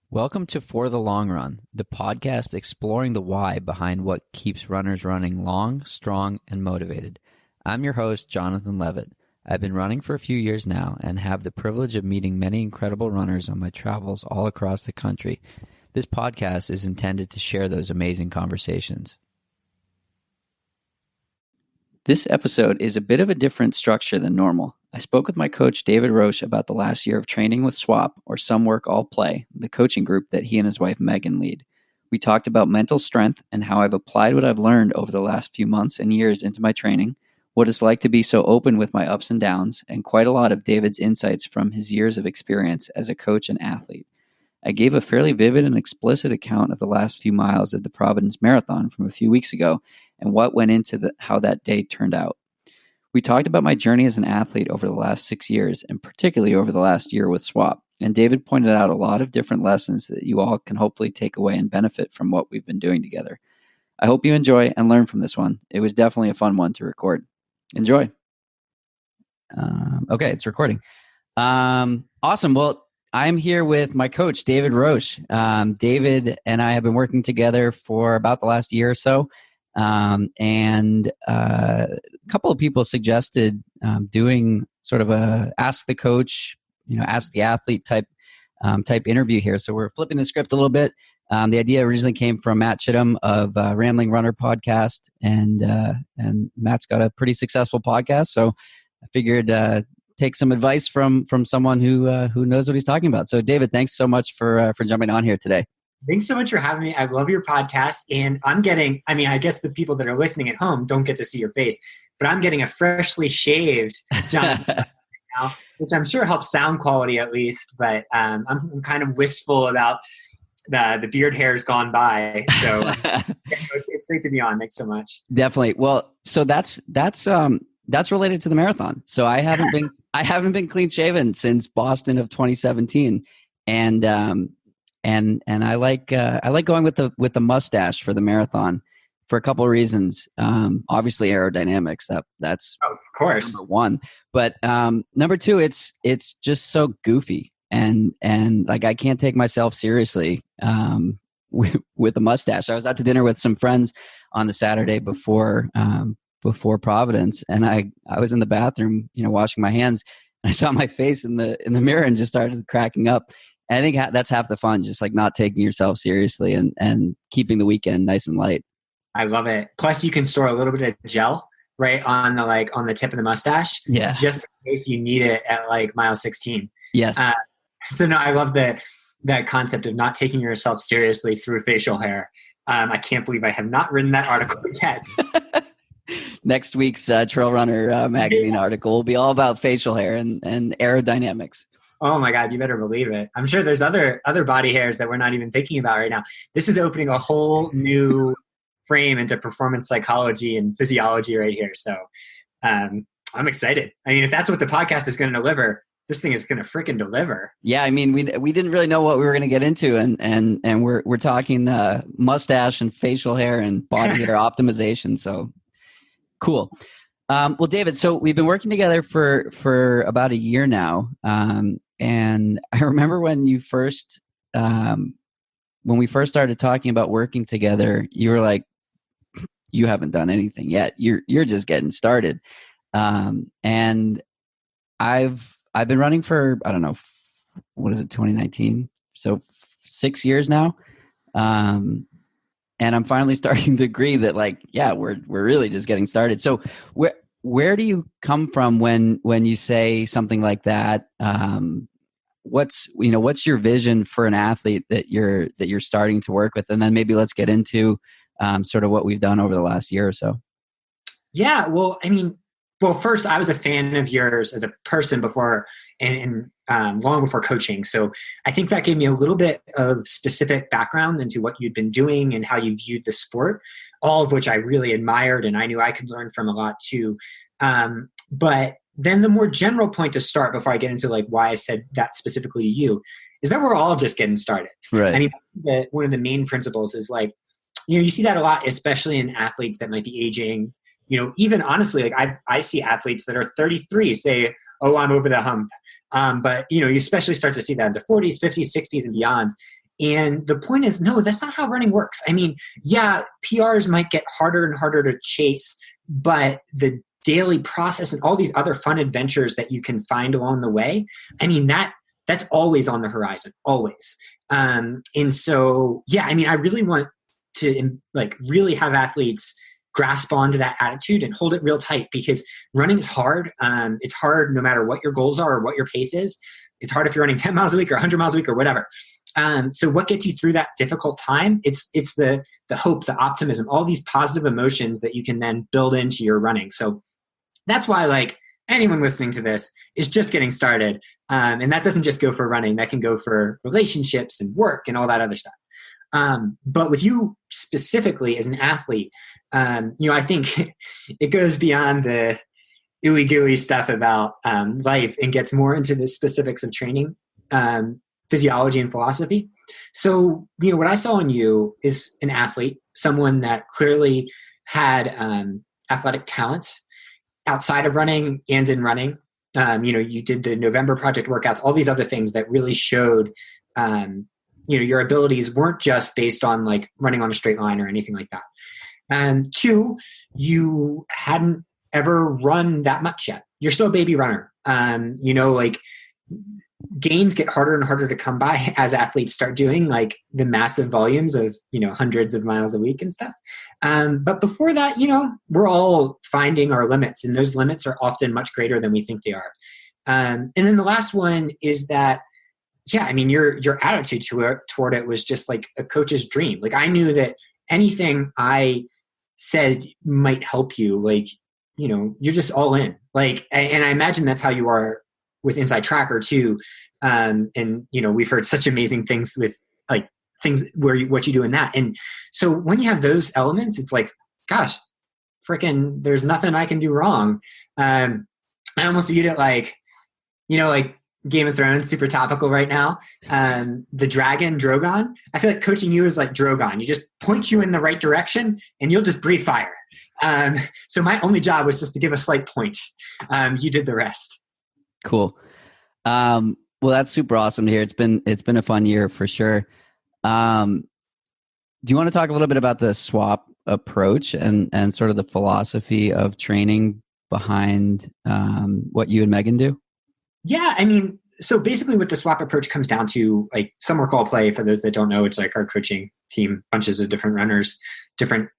Welcome to For the Long Run, the podcast exploring the why behind what keeps runners running long, strong, and motivated. I'm your host, Jonathan Levitt. I've been running for a few years now and have the privilege of meeting many incredible runners on my travels all across the country. This podcast is intended to share those amazing conversations. This episode is a bit of a different structure than normal. I spoke with my coach, David Roche, about the last year of training with SWAP, or Some Work, All Play, the coaching group that he and his wife, Megan, lead. We talked about mental strength and how I've applied what I've learned over the last few months and years into my training, what it's like to be so open with my ups and downs, and quite a lot of David's insights from his years of experience as a coach and athlete. I gave a fairly vivid and explicit account of the last few miles of the Providence Marathon from a few weeks ago and what went into how that day turned out. We talked about my journey as an athlete over the last 6 years, and particularly over the last year with SWAP. And David pointed out a lot of different lessons that you all can hopefully take away and benefit from what we've been doing together. I hope you enjoy and learn from this one. It was definitely a fun one to record. Enjoy. Okay, it's recording. Awesome. Well, I'm here with my coach, David Roche. David and I have been working together for about the last year or so. And a couple of people suggested doing sort of a ask the coach, ask the athlete type interview here. So we're flipping the script a little bit. The idea originally came from Matt Chittum of Rambling Runner podcast, and Matt's got a pretty successful podcast. So I figured take some advice from someone who knows what he's talking about. So David, thanks so much for jumping on here today. Thanks so much for having me. I love your podcast. And I guess the people that are listening at home don't get to see your face, but I'm getting a freshly shaved John now, which I'm sure helps sound quality at least. But I'm kind of wistful about the beard hairs gone by. So it's great to be on. Thanks so much. Definitely. Well, so that's related to the marathon. So I haven't been clean shaven since Boston of 2017. And I like going with the mustache for the marathon for a couple of reasons. Obviously aerodynamics, that's of course number one. But number two, it's just so goofy and like I can't take myself seriously with a mustache. I was out to dinner with some friends on the Saturday before Providence, and I was in the bathroom, washing my hands, and I saw my face in the mirror and just started cracking up. And I think that's half the fun, just like not taking yourself seriously and keeping the weekend nice and light. I love it. Plus, you can store a little bit of gel right on the tip of the mustache, just in case you need it at like mile 16. Yes. So no, I love that concept of not taking yourself seriously through facial hair. I can't believe I have not written that article yet. Next week's Trail Runner magazine article will be all about facial hair and aerodynamics. Oh my God, you better believe it. I'm sure there's other body hairs that we're not even thinking about right now. This is opening a whole new frame into performance psychology and physiology right here. So I'm excited. I mean, if that's what the podcast is going to deliver, this thing is going to freaking deliver. Yeah, I mean, we didn't really know what we were going to get into, and we're talking mustache and facial hair and body hair optimization. So cool. Well, David, so we've been working together for about a year now. And I remember when we first started talking about working together, you were like, you haven't done anything yet. You're just getting started. And I've been running for, I don't know, what is it, 2019? So 6 years now. And I'm finally starting to agree that we're really just getting started. So where do you come from when you say something like that? What's your vision for an athlete that you're starting to work with? And then maybe let's get into sort of what we've done over the last year or so. Yeah. Well, first I was a fan of yours as a person before and long before coaching. So I think that gave me a little bit of specific background into what you'd been doing and how you viewed the sport, all of which I really admired and I knew I could learn from a lot too. But then the more general point to start before I get into why I said that specifically to you is that we're all just getting started. Right. I mean, one of the main principles is you see that a lot, especially in athletes that might be aging even honestly, like I see athletes that are 33 say, oh, I'm over the hump. But you especially start to see that in the 40s, 50s, 60s and beyond. And the point is, no, that's not how running works. I mean, yeah, PRs might get harder and harder to chase, but the daily process and all these other fun adventures that you can find along the way, I mean, that's always on the horizon, always. And so, yeah, I mean, I really want to like really have athletes grasp onto that attitude and hold it real tight, because running is hard. It's hard no matter what your goals are or what your pace is. It's hard if you're running 10 miles a week or 100 miles a week or whatever. So what gets you through that difficult time? It's the hope, the optimism, all these positive emotions that you can then build into your running. So that's why, like, anyone listening to this is just getting started. And that doesn't just go for running. That can go for relationships and work and all that other stuff. But with you specifically as an athlete, I think it goes beyond the ooey gooey stuff about life and gets more into the specifics of training, physiology and philosophy. So, what I saw in you is an athlete, someone that clearly had athletic talent outside of running and in running. You did the November Project workouts, all these other things that really showed, your abilities weren't just based on like running on a straight line or anything like that. And two, you hadn't ever run that much yet. You're still a baby runner. Like gains get harder and harder to come by as athletes start doing like the massive volumes of, hundreds of miles a week and stuff. But before that, we're all finding our limits, and those limits are often much greater than we think they are. And then the last one is that, yeah, I mean, your attitude toward it was just like a coach's dream. Like I knew that anything I said might help you, like, you're just all in. Like, and I imagine that's how you are with Inside Tracker too. And we've heard such amazing things with like things what you do in that. And so when you have those elements, it's like, gosh, freaking, there's nothing I can do wrong. I almost viewed it like, like Game of Thrones, super topical right now. The dragon, Drogon. I feel like coaching you is like Drogon. You just point you in the right direction and you'll just breathe fire. So my only job was just to give a slight point. You did the rest. Cool. Well, that's super awesome to hear. It's been a fun year for sure. Do you want to talk a little bit about the SWAP approach and sort of the philosophy of training behind what you and Megan do? Yeah, I mean, so basically what the SWAP approach comes down to, like some work all play, for those that don't know, it's like our coaching team, bunches of different runners, different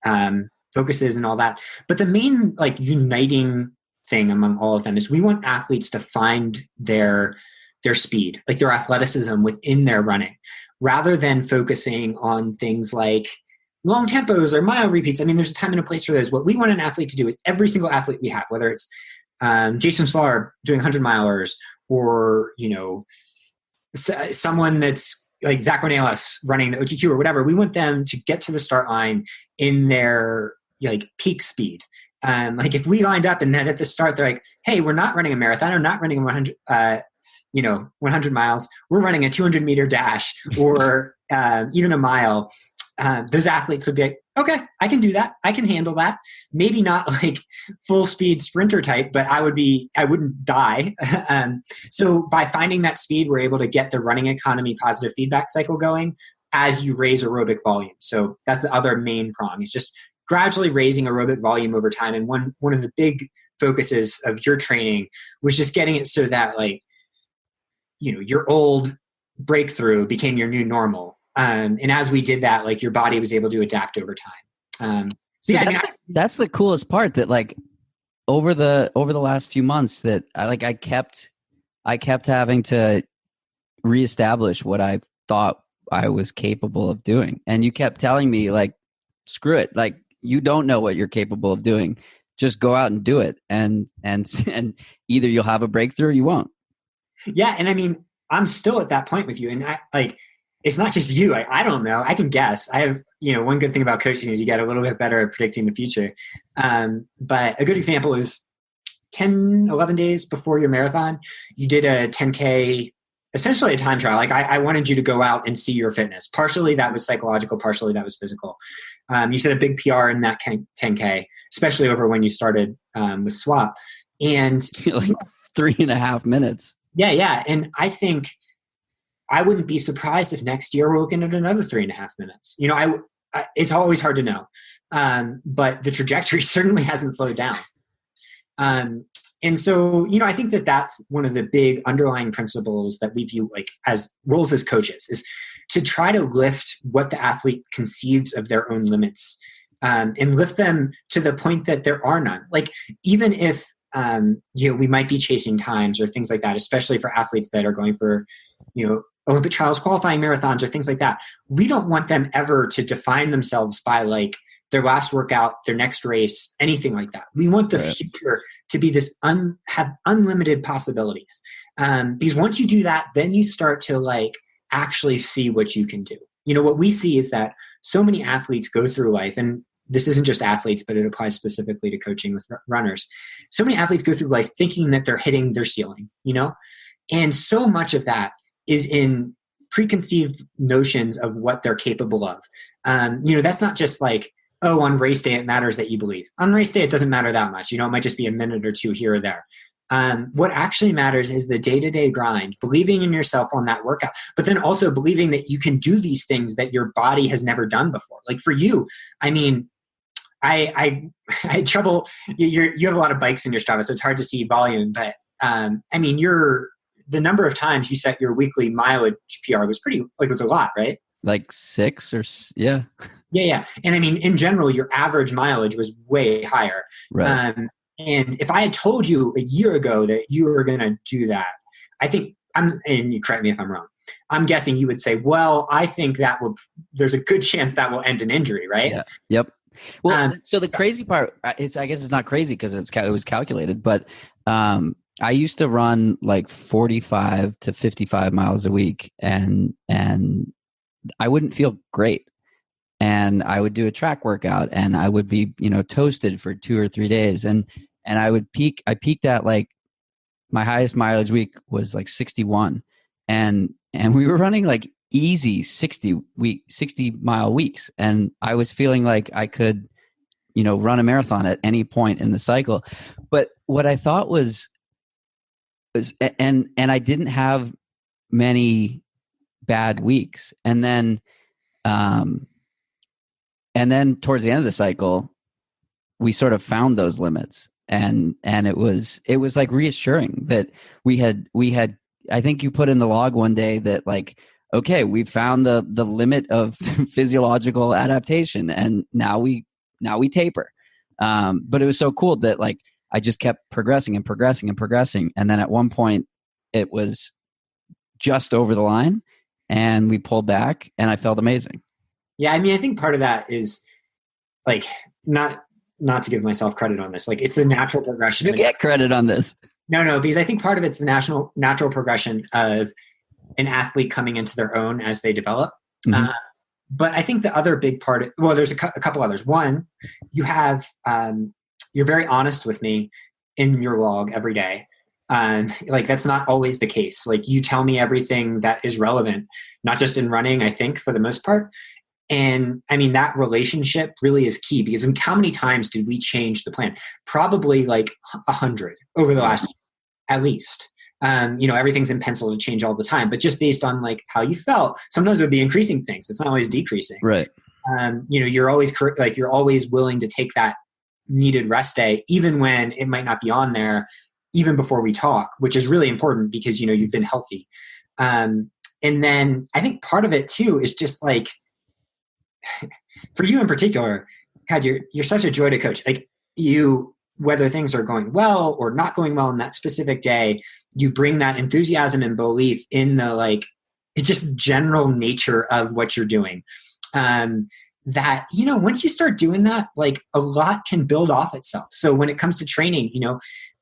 focuses and all that. But the main like uniting thing among all of them is we want athletes to find their speed, like their athleticism within their running, rather than focusing on things like long tempos or mile repeats. I mean, there's a time and a place for those. What we want an athlete to do is every single athlete we have, whether it's Jason Slar doing 100-milers or, someone that's like Zach Ornelas running the OTQ or whatever, we want them to get to the start line in their like peak speed. Like if we lined up and then at the start, they're like, hey, we're not running a marathon or not running 100, 100 miles. We're running a 200-meter dash or even a mile. Those athletes would be like, okay, I can do that. I can handle that. Maybe not like full speed sprinter type, but I wouldn't die. So by finding that speed, we're able to get the running economy positive feedback cycle going as you raise aerobic volume. So that's the other main prong, is just gradually raising aerobic volume over time. And one of the big focuses of your training was just getting it so that like, your old breakthrough became your new normal. And as we did that, like your body was able to adapt over time. That's the coolest part, that like over the last few months that I kept having to reestablish what I thought I was capable of doing. And you kept telling me like, screw it. Like you don't know what you're capable of doing. Just go out and do it. And either you'll have a breakthrough or you won't. Yeah. And I mean, I'm still at that point with you. And I like, it's not just you. I don't know. I can guess. I have, one good thing about coaching is you get a little bit better at predicting the future. But a good example is 10, 11 days before your marathon, you did a 10K essentially a time trial. Like I wanted you to go out and see your fitness. Partially that was psychological, partially that was physical. You set a big PR in that 10K, especially over when you started with Swap. And like 3.5 minutes. Yeah. And I think I wouldn't be surprised if next year we're looking at another 3.5 minutes. It's always hard to know. But the trajectory certainly hasn't slowed down. And so, I think that that's one of the big underlying principles that we view like as roles as coaches is to try to lift what the athlete conceives of their own limits, and lift them to the point that there are none. Like even if, we might be chasing times or things like that, especially for athletes that are going for, Olympic trials, qualifying marathons or things like that. We don't want them ever to define themselves by like their last workout, their next race, anything like that. We want the future to be this have unlimited possibilities. Because once you do that, then you start to like actually see what you can do. What we see is that so many athletes go through life, and this isn't just athletes, but it applies specifically to coaching with runners. So many athletes go through life thinking that they're hitting their ceiling, and so much of that is in preconceived notions of what they're capable of. That's not just like, oh, on race day, it matters that you believe. On race day, it doesn't matter that much. It might just be a minute or two here or there. What actually matters is the day-to-day grind, believing in yourself on that workout, but then also believing that you can do these things that your body has never done before. Like for you, I had trouble. You have a lot of bikes in your Strava, so it's hard to see volume. But the number of times you set your weekly mileage PR was it was a lot, right? Like 6 or yeah. Yeah. And in general, your average mileage was way higher. Right. And if I had told you a year ago that you were going to do that, I think and you correct me if I'm wrong, I'm guessing you would say, well, I think there's a good chance that will end in injury, right? Yeah. Yep. Well, so the crazy part, I guess it's not crazy because it was calculated, but I used to run like 45 to 55 miles a week, and I wouldn't feel great. And I would do a track workout and I would be, toasted for 2 or 3 days. And I peaked at like my highest mileage week was like 61. And we were running like easy 60 mile weeks. And I was feeling like I could, run a marathon at any point in the cycle. But what I thought was and I didn't have many bad weeks. And then towards the end of the cycle, we sort of found those limits, and it was like reassuring that we had. I think you put in the log one day that like, okay, we found the limit of physiological adaptation, and now we taper. But it was so cool that like I just kept progressing, and then at one point it was just over the line, and we pulled back, and I felt amazing. Yeah, I think part of that is like not to give myself credit on this. Like it's the natural progression. You get credit on this. No, because I think part of it's the natural progression of an athlete coming into their own as they develop. Mm-hmm. But I think the other big part, there's a couple others. One, you have you're very honest with me in your log every day. Like that's not always the case. Like you tell me everything that is relevant, not just in running, I think for the most part. And that relationship really is key because how many times did we change the plan? Probably like 100 over the last year, at least. Everything's in pencil to change all the time, but just based on like how you felt, sometimes it would be increasing things. It's not always decreasing. Right. You're always willing to take that needed rest day, even when it might not be on there, even before we talk, which is really important because, you've been healthy. And then I think part of it too is just like, for you in particular, God, you're such a joy to coach. Like whether things are going well or not going well in that specific day, you bring that enthusiasm and belief in it's just general nature of what you're doing. That, once you start doing that, like a lot can build off itself. So when it comes to training,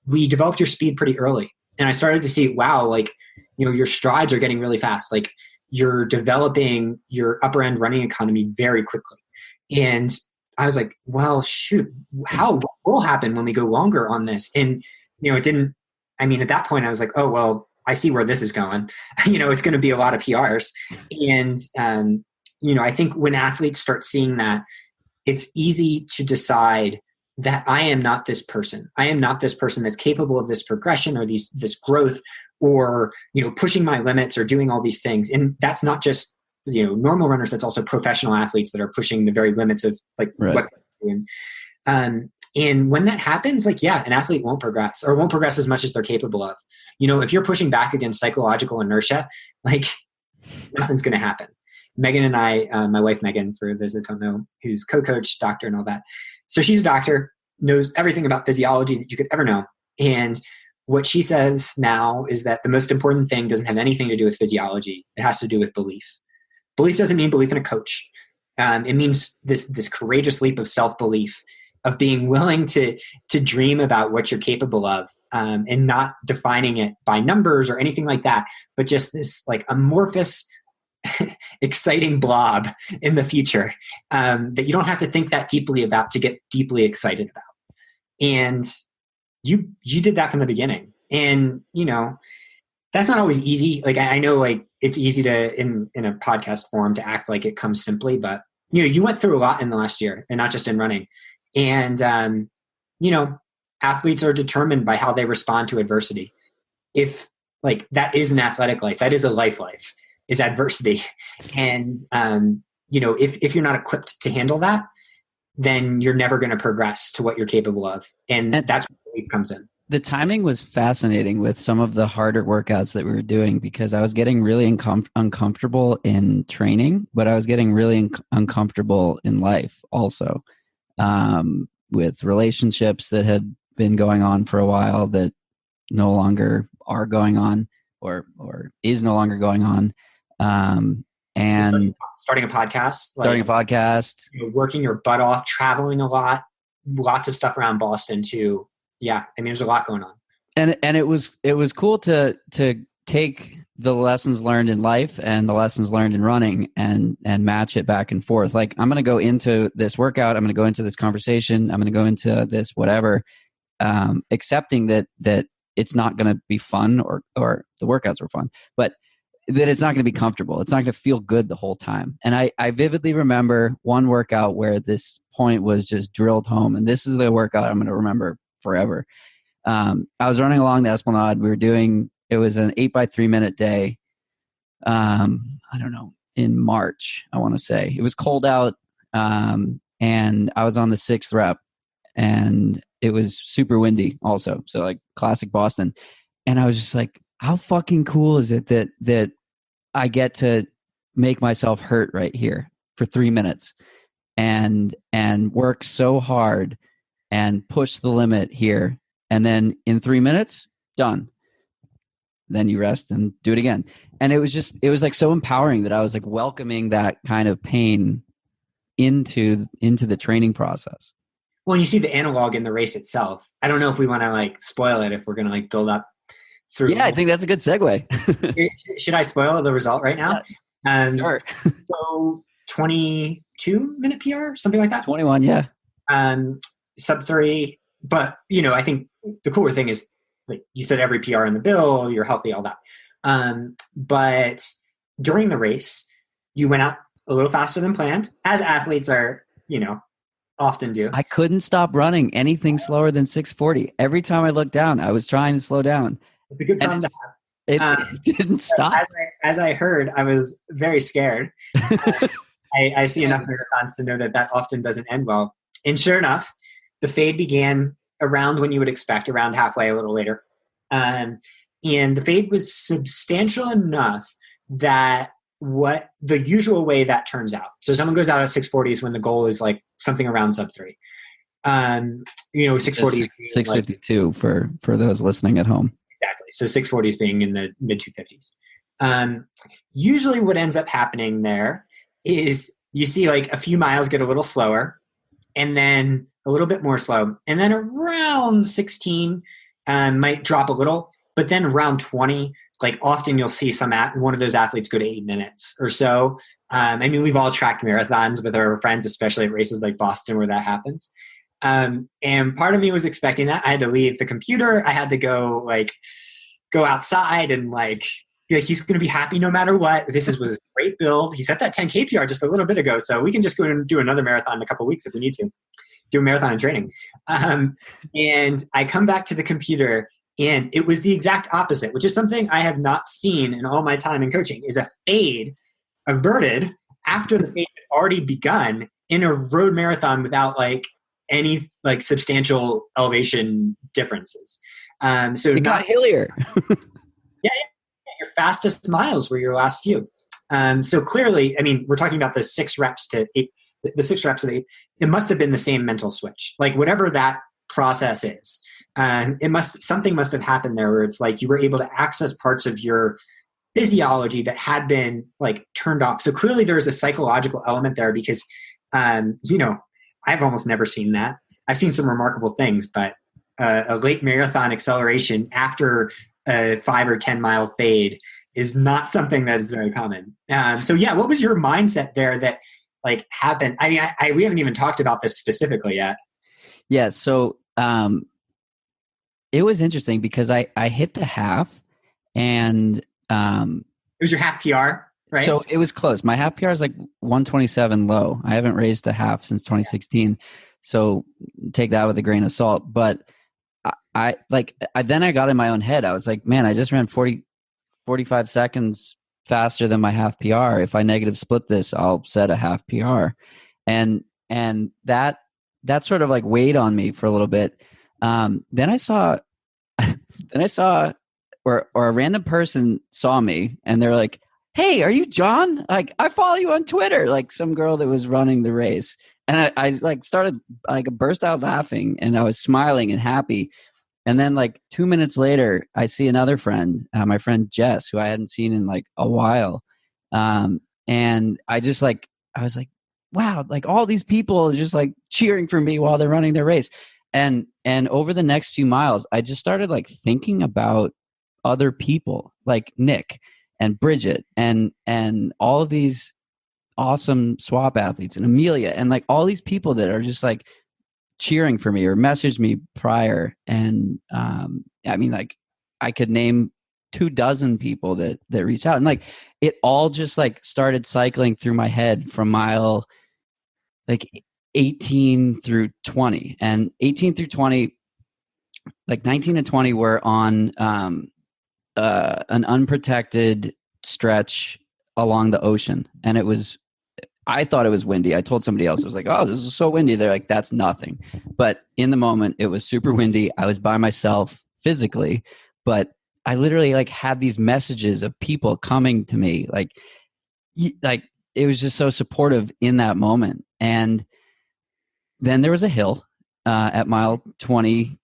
we developed your speed pretty early, and I started to see, wow, like, your strides are getting really fast. Like you're developing your upper end running economy very quickly. And I was like, well, shoot, what will happen when we go longer on this? And, it didn't, at that point I was like, oh, well, I see where this is going. It's going to be a lot of PRs. And, I think when athletes start seeing that, it's easy to decide that I am not this person. I am not this person that's capable of this progression or this growth or, pushing my limits or doing all these things. And that's not just, normal runners. That's also professional athletes that are pushing the very limits of like Right. what they're doing. And when that happens, an athlete won't progress as much as they're capable of. If you're pushing back against psychological inertia, nothing's going to happen. Megan and I, my wife Megan, for those that don't know, who's co-coach, doctor, and all that. So she's a doctor, knows everything about physiology that you could ever know. And what she says now is that the most important thing doesn't have anything to do with physiology. It has to do with belief. Belief doesn't mean belief in a coach. It means this courageous leap of self-belief, of being willing to dream about what you're capable of, and not defining it by numbers or anything like that, but just this amorphous, exciting blob in the future that you don't have to think that deeply about to get deeply excited about. And you did that from the beginning. And, that's not always easy. I know it's easy to, in a podcast form, to act like it comes simply, but you went through a lot in the last year, and not just in running. And, athletes are determined by how they respond to adversity. If that is an athletic life, that is a life is adversity. And, if you're not equipped to handle that, then you're never going to progress to what you're capable of. And that's where belief comes in. The timing was fascinating with some of the harder workouts that we were doing, because I was getting really uncomfortable in training, but I was getting really uncomfortable in life also, with relationships that had been going on for a while that no longer are going on or is no longer going on. And starting a podcast, working your butt off, traveling a lot, lots of stuff around Boston too. Yeah. There's a lot going on. And it was cool to take the lessons learned in life and the lessons learned in running and match it back and forth. I'm going to go into this workout. I'm going to go into this conversation. I'm going to go into this, whatever, accepting that it's not going to be fun or the workouts were fun, but that it's not going to be comfortable. It's not going to feel good the whole time. And I vividly remember one workout where this point was just drilled home. And this is the workout I'm going to remember forever. I was running along the Esplanade. It was an 8x3 minute day. I don't know, in March, I want to say. It was cold out. And I was on the 6th rep, and it was super windy also. So classic Boston. And I was just like, how fucking cool is it that I get to make myself hurt right here for 3 minutes and work so hard and push the limit here. And then in 3 minutes, done. Then you rest and do it again. And it was so empowering that I was welcoming that kind of pain into the training process. Well, and you see the analog in the race itself. I don't know if we want to spoil it, if we're going to build up through. Yeah, I think that's a good segue. Should I spoil the result right now? Sure. So 22-minute PR, something like that? 21, yeah. Sub 3. But, I think the cooler thing is, you said every PR in the bill, you're healthy, all that. But during the race, you went out a little faster than planned, as athletes are, often do. I couldn't stop running anything slower than 6:40. Every time I looked down, I was trying to slow down. It's a good problem to have. It didn't stop. As I heard, I was very scared. I see enough marathons to know that often doesn't end well. And sure enough, the fade began around when you would expect, around halfway, a little later. And the fade was substantial enough that what the usual way that turns out. So someone goes out at 6:40 when the goal is something around sub 3. 6:40. 6:52 for those listening at home. Exactly. So 6:40 is being in the mid 250s. Usually what ends up happening there is you see a few miles get a little slower, and then a little bit more slow. And then around 16 might drop a little, but then around 20, often you'll see one of those athletes go to 8 minutes or so. We've all tracked marathons with our friends, especially at races like Boston where that happens. And part of me was expecting that. I had to leave the computer. I had to go go outside and like he's going to be happy no matter what. Was a great build. He set that 10K PR just a little bit ago, so we can just go and do another marathon in a couple of weeks if we need to. Do a marathon in training. And I come back to the computer, and it was the exact opposite, which is something I have not seen in all my time in coaching, is a fade averted after the fade had already begun in a road marathon without like any like substantial elevation differences. So it got hillier. yeah, your fastest miles were your last few. So clearly, I mean, we're talking about the 6 reps to 8, the 6 reps to 8. It must have been the same mental switch, like whatever that process is. Something must have happened there where it's like you were able to access parts of your physiology that had been like turned off. So clearly there was a psychological element there because, I've almost never seen that. I've seen some remarkable things, but a late marathon acceleration after a 5 or 10 mile fade is not something that is very common. What was your mindset there that like happened? I mean, we haven't even talked about this specifically yet. Yeah. So it was interesting because I hit the half and it was your half PR, right? So it was close. My half PR is like 127 low. I haven't raised the half since 2016. So take that with a grain of salt. But then I got in my own head. I was like, man, I just ran 45 seconds faster than my half PR. If I negative split this, I'll set a half PR. And that sort of like weighed on me for a little bit. Then I saw or a random person saw me and they're like, hey, are you John? Like, I follow you on Twitter. Like some girl that was running the race. And I like started like burst out laughing and I was smiling and happy. And then like 2 minutes later, I see another friend, my friend Jess, who I hadn't seen in like a while. And I was like, wow, like all these people are just like cheering for me while they're running their race. And over the next few miles, I just started like thinking about other people like Nick and Bridget and all of these awesome swap athletes and Amelia and like all these people that are just like cheering for me or messaged me prior. And I mean, like I could name 24 people that reached out, and like it all just like started cycling through my head from mile like 18 through 20. And 18 through 20, like 19 and 20 were on an unprotected stretch along the ocean. And I thought it was windy. I told somebody else, I was like, oh, this is so windy. They're like, that's nothing. But in the moment, it was super windy. I was by myself physically, but I literally like had these messages of people coming to me. Like it was just so supportive in that moment. And then there was a hill at mile 20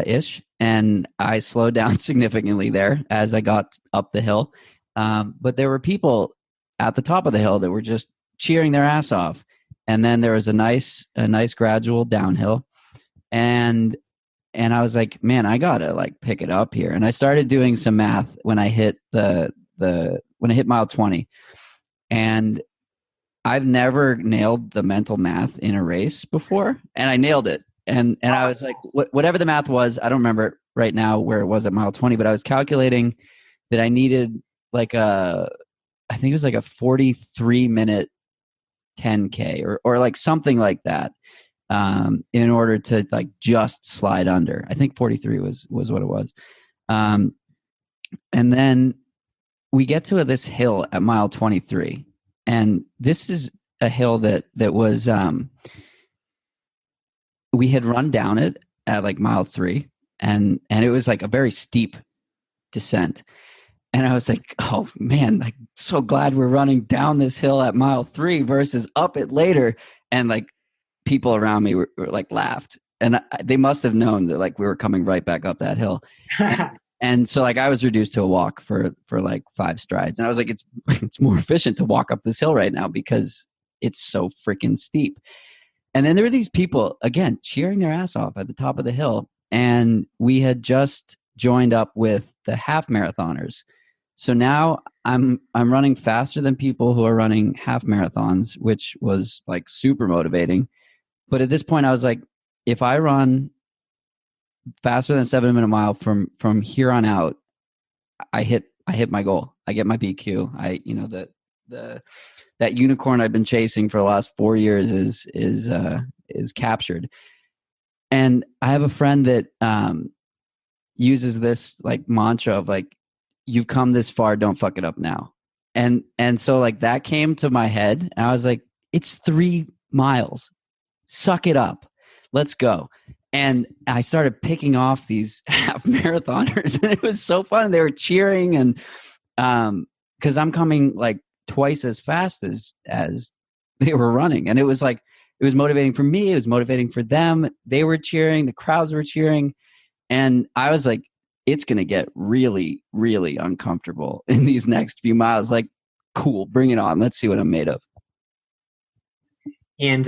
ish. And I slowed down significantly there as I got up the hill. But there were people at the top of the hill that were just cheering their ass off. And then there was a nice gradual downhill. And I was like, man, I gotta like pick it up here. And I started doing some math when I hit when I hit mile 20. And I've never nailed the mental math in a race before. And I nailed it. And I was like, whatever the math was, I don't remember right now where it was at mile 20, but I was calculating that I needed like I think it was like a 43-minute 10K or like something like that in order to like just slide under. I think 43 was what it was. And then we get to this hill at mile 23. And this is a hill that was we had run down it at like mile 3 and it was like a very steep descent. And I was like, oh man, like so glad we're running down this hill at mile 3 versus up it later. And like people around me were like laughed. And they must have known that like we were coming right back up that hill. And so like I was reduced to a walk for like 5 strides. And I was like, it's more efficient to walk up this hill right now because it's so freaking steep. And then there were these people, again, cheering their ass off at the top of the hill. And we had just joined up with the half marathoners. So now I'm running faster than people who are running half marathons, which was like super motivating. But at this point I was like, if I run faster than 7 minute mile from here on out, I hit my goal. I get my BQ. The that unicorn I've been chasing for the last 4 years is captured. And I have a friend that uses this like mantra of like, you've come this far, don't fuck it up now. And so like that came to my head, and I was like, it's 3 miles. Suck it up. Let's go. And I started picking off these half marathoners, and it was so fun. They were cheering, and because I'm coming like twice as fast as they were running, and it was motivating for me. It was motivating for them. They were cheering. The crowds were cheering, and I was like, it's going to get really, really uncomfortable in these next few miles. Like, cool, bring it on. Let's see what I'm made of. And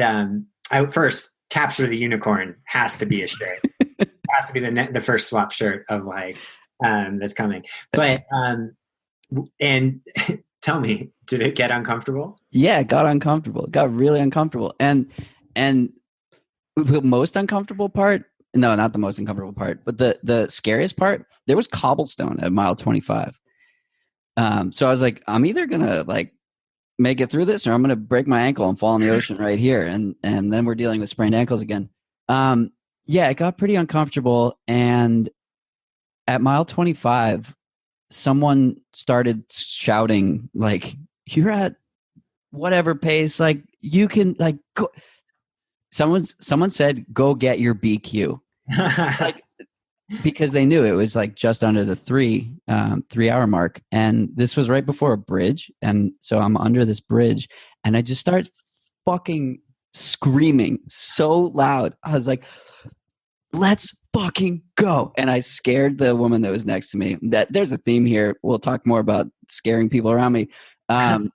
I first capture the unicorn has to be a shirt. It has to be the first swap shirt of like that's coming. But and tell me, did it get uncomfortable? Yeah, it got uncomfortable. It got really uncomfortable. And the most uncomfortable part, no, not the most uncomfortable part, but the scariest part, there was cobblestone at mile 25. So I was like, I'm either gonna like make it through this, or I'm gonna break my ankle and fall in the ocean right here, and then we're dealing with sprained ankles again. Yeah, it got pretty uncomfortable, and at mile 25, someone started shouting like, "You're at whatever pace, like you can like go." Someone said, "Go get your BQ," like, because they knew it was like just under the 3 hour mark, and this was right before a bridge, and so I'm under this bridge, and I just start fucking screaming so loud. I was like, "Let's fucking go!" And I scared the woman that was next to me. That there's a theme here. We'll talk more about scaring people around me, and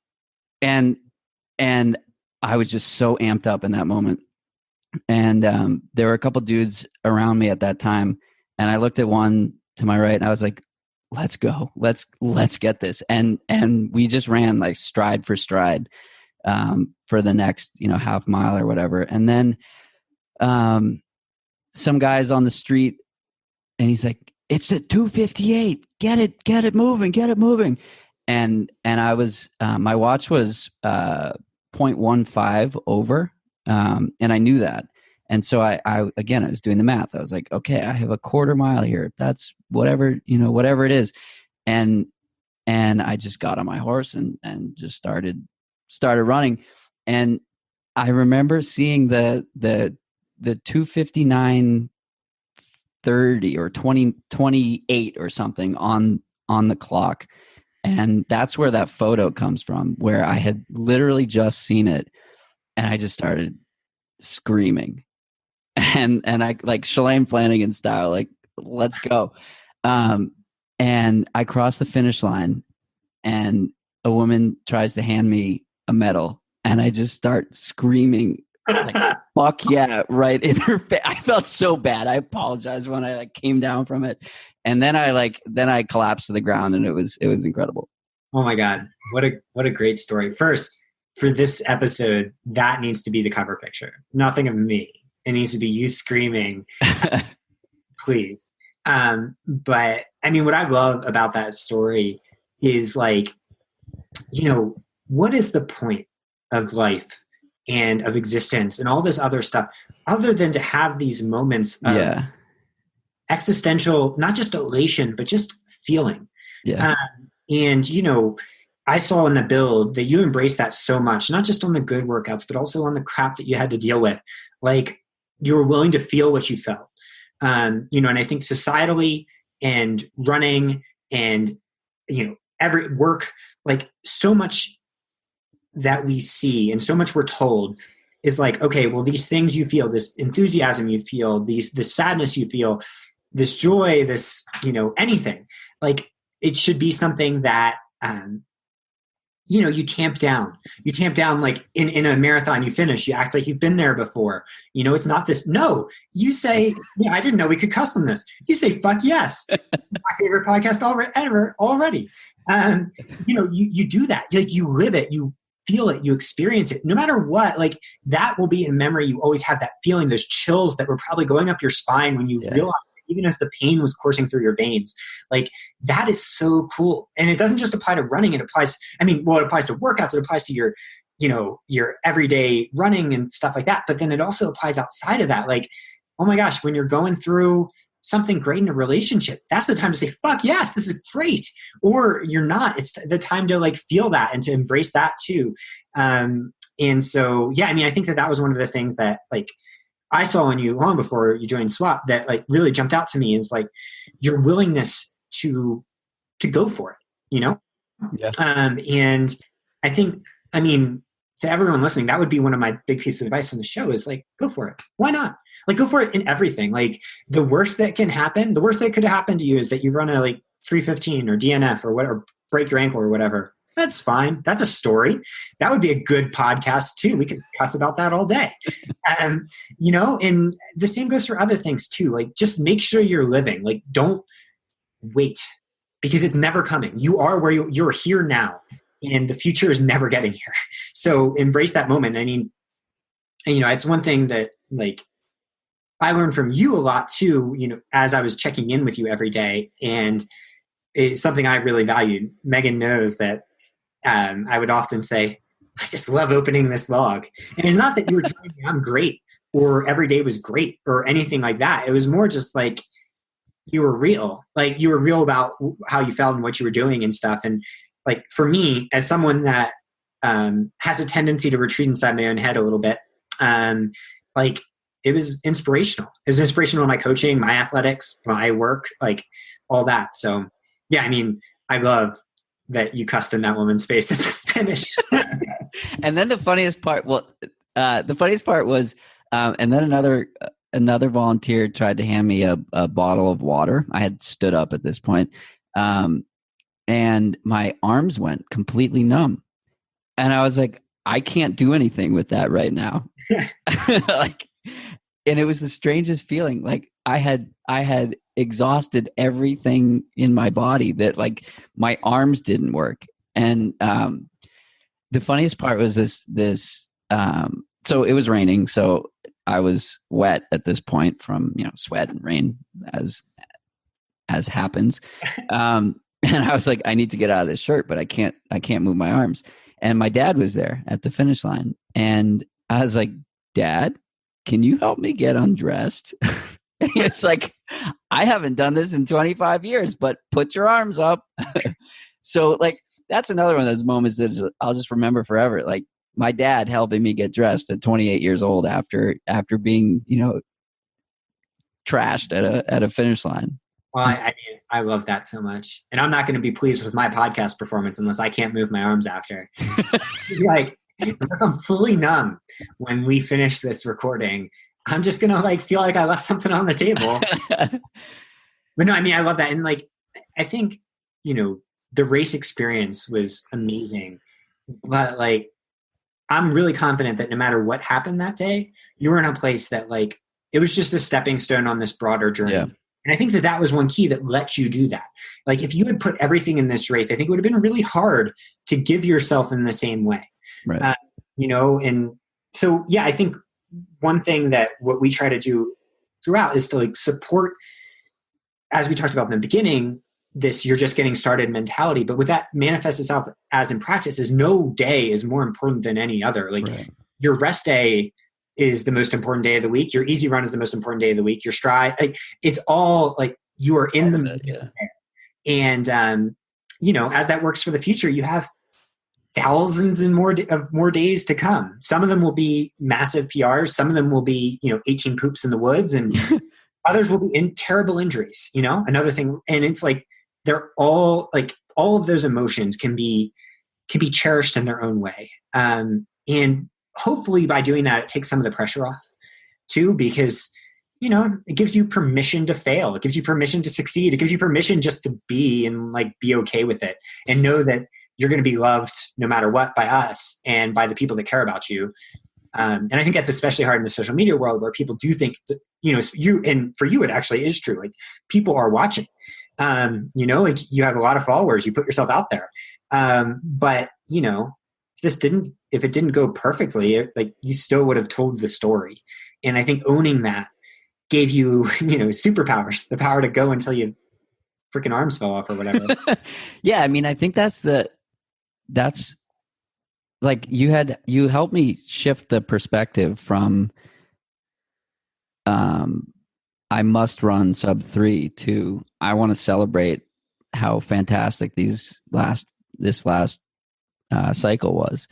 I was just so amped up in that moment. And there were a couple dudes around me at that time, and I looked at one to my right, and I was like, "Let's go, let's get this." And we just ran like stride for stride for the next half mile or whatever. And then some guys on the street, and he's like, "It's at 2:58. Get it moving." And I was my watch was 0.15 over. And I knew that. And so I was doing the math. I was like, okay, I have a quarter mile here. That's whatever it is. And I just got on my horse and just started running. And I remember seeing the 2:59:30 or 20:28 or something on the clock. And that's where that photo comes from, where I had literally just seen it. And I just started screaming, and I like Shalane Flanagan style, like, let's go. And I crossed the finish line, and a woman tries to hand me a medal, and I just start screaming, like, "Fuck yeah!" right in her face. I felt so bad. I apologize when I came down from it, and then I collapsed to the ground, and it was incredible. Oh my God, what a great story. First, for this episode, that needs to be the cover picture. Nothing of me. It needs to be you screaming, please. But I mean, what I love about that story is like, what is the point of life and of existence and all this other stuff, other than to have these moments of existential, not just elation, but just feeling. Yeah. And I saw in the build that you embrace that so much, not just on the good workouts, but also on the crap that you had to deal with. Like, you were willing to feel what you felt. And I think societally and running and, every work, like so much that we see and so much we're told is like, okay, well, these things you feel, this enthusiasm you feel, this sadness you feel, this joy, this, anything, like it should be something that, you tamp down. You tamp down, like in a marathon, you finish, you act like you've been there before. It's not this. No, you say, I didn't know we could custom this. You say, fuck yes. This is my favorite podcast ever already. You do that. Like, you live it, you feel it, you experience it, no matter what, like that will be in memory. You always have that feeling, those chills that were probably going up your spine when you realized even as the pain was coursing through your veins. Like, that is so cool. And it doesn't just apply to running. It applies, it applies to workouts. It applies to your everyday running and stuff like that. But then it also applies outside of that. Like, oh my gosh, when you're going through something great in a relationship, that's the time to say, fuck yes, this is great. Or you're not, it's the time to like feel that and to embrace that too. And so, yeah, I think that was one of the things that like I saw in you long before you joined SWAP that like really jumped out to me, is like your willingness to go for it, Yeah. And I think, to everyone listening, that would be one of my big pieces of advice on the show, is like, go for it. Why not? Like, go for it in everything. Like, the worst that could happen to you is that you run a like 3:15 or DNF or whatever, break your ankle or whatever. That's fine. That's a story. That would be a good podcast too. We could cuss about that all day. And the same goes for other things too. Like, just make sure you're living. Like, don't wait, because it's never coming. You are where you're here now, and the future is never getting here. So embrace that moment. It's one thing that like I learned from you a lot too, as I was checking in with you every day, and it's something I really valued. Megan knows that I would often say, I just love opening this log. And it's not that you were telling me I'm great or every day was great or anything like that. It was more just like you were real. Like, you were real about how you felt and what you were doing and stuff. And like, for me, as someone that has a tendency to retreat inside my own head a little bit, like, it was inspirational. It was inspirational in my coaching, my athletics, my work, like all that. So yeah, I love that you cussed in that woman's face at the finish. And then the funniest part was, and then another volunteer tried to hand me a bottle of water. I had stood up at this point, and my arms went completely numb. And I was like, I can't do anything with that right now. Like, and it was the strangest feeling. Like, I had exhausted everything in my body, that like my arms didn't work. And the funniest part was this so it was raining, so I was wet at this point from sweat and rain, as happens. And I was like, I need to get out of this shirt, but I can't move my arms. And my dad was there at the finish line, and I was like, Dad, can you help me get undressed? It's like, I haven't done this in 25 years, but put your arms up. So like, that's another one of those moments that I'll just remember forever. Like, my dad helping me get dressed at 28 years old after being, trashed at a finish line. Well, I love that so much. And I'm not going to be pleased with my podcast performance unless I can't move my arms after. Like, unless I'm fully numb when we finish this recording, I'm just going to like feel like I left something on the table. But no, I love that. And like, I think, the race experience was amazing, but like, I'm really confident that no matter what happened that day, you were in a place that like, it was just a stepping stone on this broader journey. Yeah. And I think that was one key that lets you do that. Like, if you had put everything in this race, I think it would have been really hard to give yourself in the same way. Right. And so, yeah, I think one thing that what we try to do throughout is to like support, as we talked about in the beginning, this you're just getting started mentality. But what that manifests itself as in practice is no day is more important than any other. Like, right. Your rest day is the most important day of the week. Your easy run is the most important day of the week. Your stride, like, it's all like you are in the middle there. And as that works for the future, you have thousands and more days to come. Some of them will be massive PRs. Some of them will be 18 poops in the woods, and others will be in terrible injuries. Another thing, and it's like they're all like all of those emotions can be cherished in their own way. And hopefully by doing that, it takes some of the pressure off too, because, it gives you permission to fail. It gives you permission to succeed. It gives you permission just to be and like be okay with it and know that you're going to be loved no matter what by us and by the people that care about you. And I think that's especially hard in the social media world where people do think that, and for you, it actually is true. Like, people are watching, like you have a lot of followers, you put yourself out there. But if it didn't go perfectly, like you still would have told the story. And I think owning that gave you, superpowers, the power to go until you freaking arms fell off or whatever. Yeah. I mean, I think that's like you helped me shift the perspective from, I must run sub 3 to I want to celebrate how fantastic this last cycle was.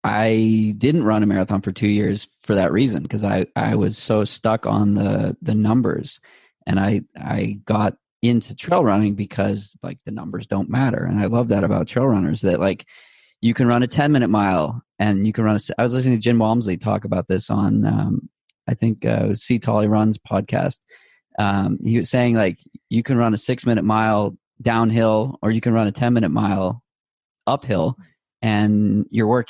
I didn't run a marathon for 2 years for that reason, because I was so stuck on the numbers, and I got into trail running because like the numbers don't matter. And I love that about trail runners, that like you can run a 10-minute mile and you can run I was listening to Jim Walmsley talk about this on I think it was C. Tolly Runs podcast. He was saying like you can run a 6-minute mile downhill, or you can run a 10-minute mile uphill, and you're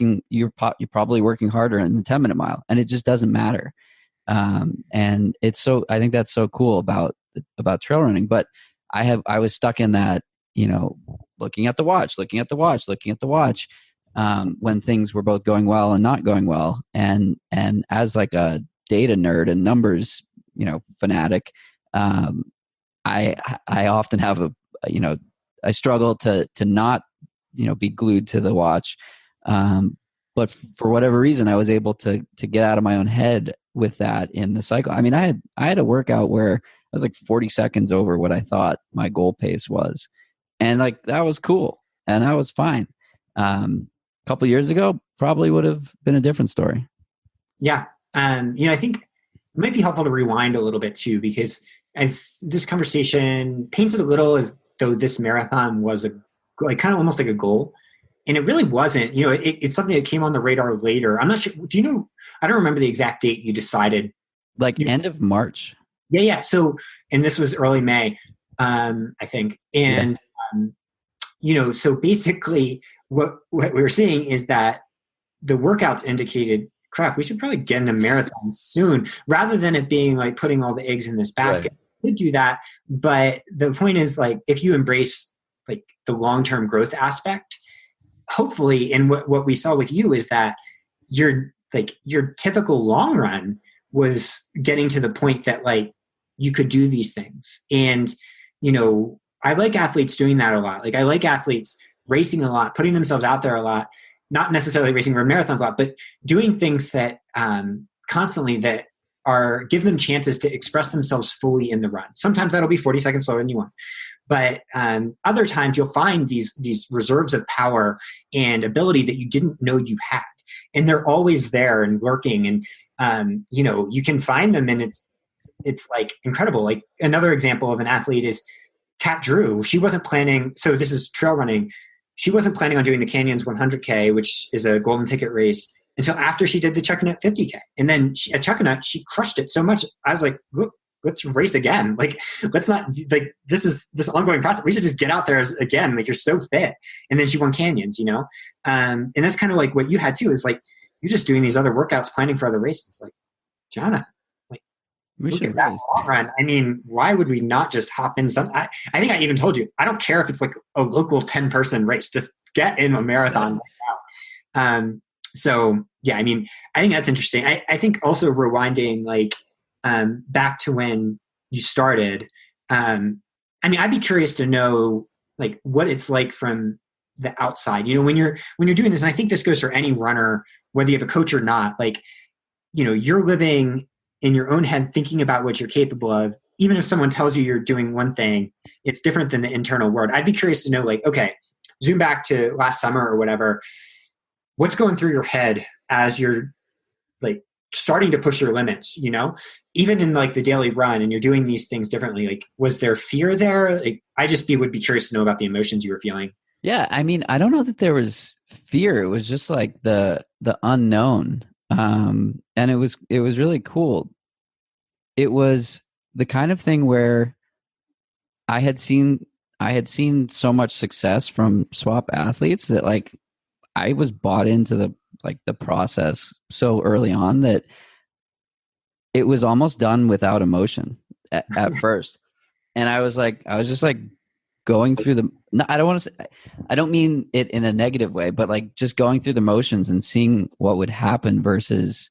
probably working harder in the 10-minute mile, and it just doesn't matter. And I think that's so cool about trail running. But I was stuck in that, looking at the watch, when things were both going well and not going well. And as like a data nerd and numbers, fanatic, I often have I struggle to not, be glued to the watch. But for whatever reason, I was able to get out of my own head with that in the cycle. I mean, I had a workout where I was like 40 seconds over what I thought my goal pace was. And like, that was cool. And that was fine. A couple of years ago, probably would have been a different story. Yeah. I think it might be helpful to rewind a little bit too, because this conversation paints it a little as though this marathon was kind of almost like a goal. And it really wasn't. It's something that came on the radar later. I'm not sure. Do you know? I don't remember the exact date you decided. Like end of March. Yeah. So, and this was early May, I think. And, so basically what we were seeing is that the workouts indicated, crap, we should probably get in a marathon soon, rather than it being like putting all the eggs in this basket. Right. You could do that. But the point is, like, if you embrace like the long-term growth aspect, hopefully, and what we saw with you is that your typical long run was getting to the point that like you could do these things. And, I like athletes doing that a lot. Like I like athletes racing a lot, putting themselves out there a lot, not necessarily racing for marathons a lot, but doing things that constantly that give them chances to express themselves fully in the run. Sometimes that'll be 40 seconds slower than you want. But other times you'll find these reserves of power and ability that you didn't know you had. And they're always there and lurking. And, you can find them, and it's like incredible. Like another example of an athlete is Kat Drew. She wasn't planning. So this is trail running. She wasn't planning on doing the Canyons 100K, which is a golden ticket race, until after she did the Chuckanut 50K. And then at Chuckanut, she crushed it so much. I was like, look, let's race again. Like, let's not, like, this is this ongoing process. We should just get out there again. Like, you're so fit. And then she won Canyons, and that's kind of like what you had too, is like, you're just doing these other workouts, planning for other races. Like, Jonathan, like, we look at that long run. I mean, why would we not just hop in some? I think I even told you, I don't care if it's like a local 10-person race, just get in a marathon right now. So yeah, I mean, I think that's interesting. I think also rewinding like back to when you started. I mean, I'd be curious to know like what it's like from the outside. When you're doing this, and I think this goes for any runner, whether you have a coach or not. Like, you're living in your own head, thinking about what you're capable of. Even if someone tells you you're doing one thing, it's different than the internal world. I'd be curious to know, like, okay, zoom back to last summer or whatever. What's going through your head as you're like starting to push your limits, even in like the daily run, and you're doing these things differently? Like, was there fear there? Like, I just would be curious to know about the emotions you were feeling. Yeah. I mean, I don't know that there was fear. It was just like the unknown. And it was really cool. It was the kind of thing where I had seen so much success from swap athletes that like I was bought into the process so early on that it was almost done without emotion at first. And I was just like going through I don't mean it in a negative way, but like just going through the motions and seeing what would happen versus,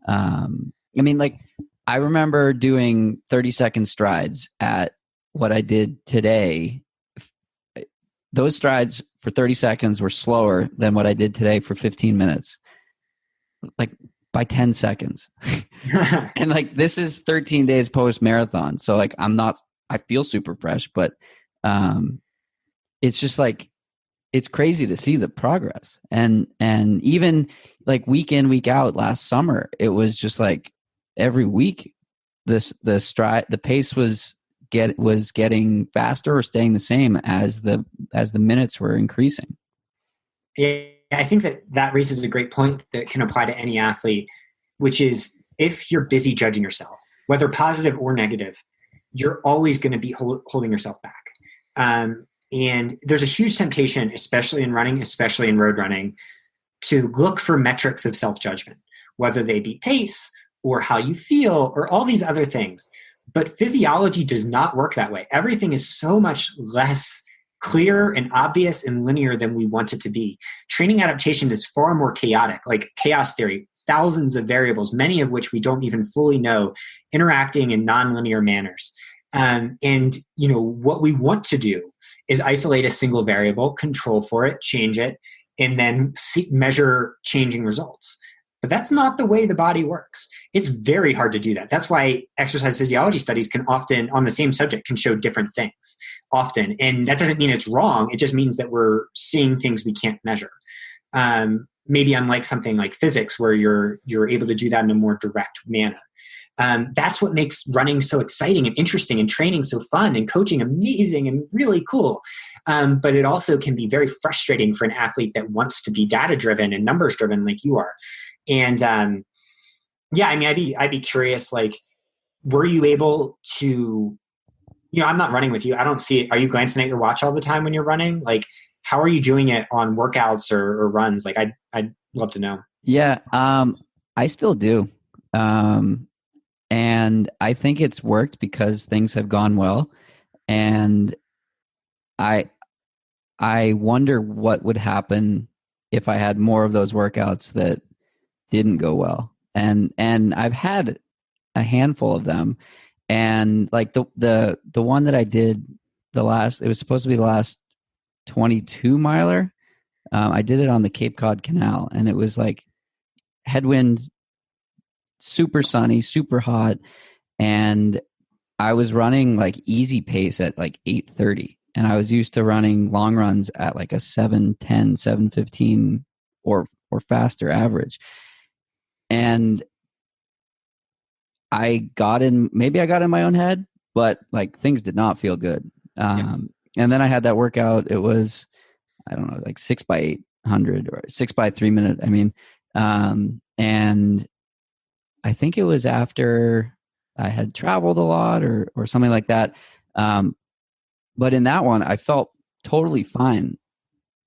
I mean, like I remember doing 30-second strides at what I did today. Those strides for 30 seconds were slower than what I did today for 15 minutes, like by 10 seconds. And like, this is 13 days post marathon. So like, I feel super fresh, but it's just like, it's crazy to see the progress. And even like week in, week out last summer, it was just like every week, the pace was getting faster or staying the same as the minutes were increasing. Yeah, I think that raises a great point that can apply to any athlete, which is if you're busy judging yourself, whether positive or negative, you're always going to be holding yourself back. And there's a huge temptation, especially in running, especially in road running, to look for metrics of self-judgment, whether they be pace or how you feel or all these other things. But physiology does not work that way. Everything is so much less clear and obvious and linear than we want it to be. Training adaptation is far more chaotic, like chaos theory, thousands of variables, many of which we don't even fully know, interacting in nonlinear manners. And what we want to do is isolate a single variable, control for it, change it, and then measure changing results. But that's not the way the body works. It's very hard to do that. That's why exercise physiology studies can often, on the same subject, can show different things often. And that doesn't mean it's wrong. It just means that we're seeing things we can't measure. Maybe unlike something like physics, where you're able to do that in a more direct manner. That's what makes running so exciting and interesting, and training so fun, and coaching amazing and really cool. But it also can be very frustrating for an athlete that wants to be data-driven and numbers-driven like you are. And I'd be curious, like, were you able to, I'm not running with you. I don't see it. Are you glancing at your watch all the time when you're running? Like, how are you doing it on workouts or runs? Like, I'd love to know. Yeah. I still do. And I think it's worked because things have gone well. And I wonder what would happen if I had more of those workouts that didn't go well. And I've had a handful of them. And like the one that I did it was supposed to be the last 22 miler. I did it on the Cape Cod Canal, and it was like headwind, super sunny, super hot. And I was running like easy pace at like 8:30. And I was used to running long runs at like a 7:10, 7:15 or faster average. And maybe I got in my own head, but like things did not feel good. And then I had that workout. It was, I don't know, like 6 by 800 or 6 by 3 minute. I mean, and I think it was after I had traveled a lot or something like that. But in that one, I felt totally fine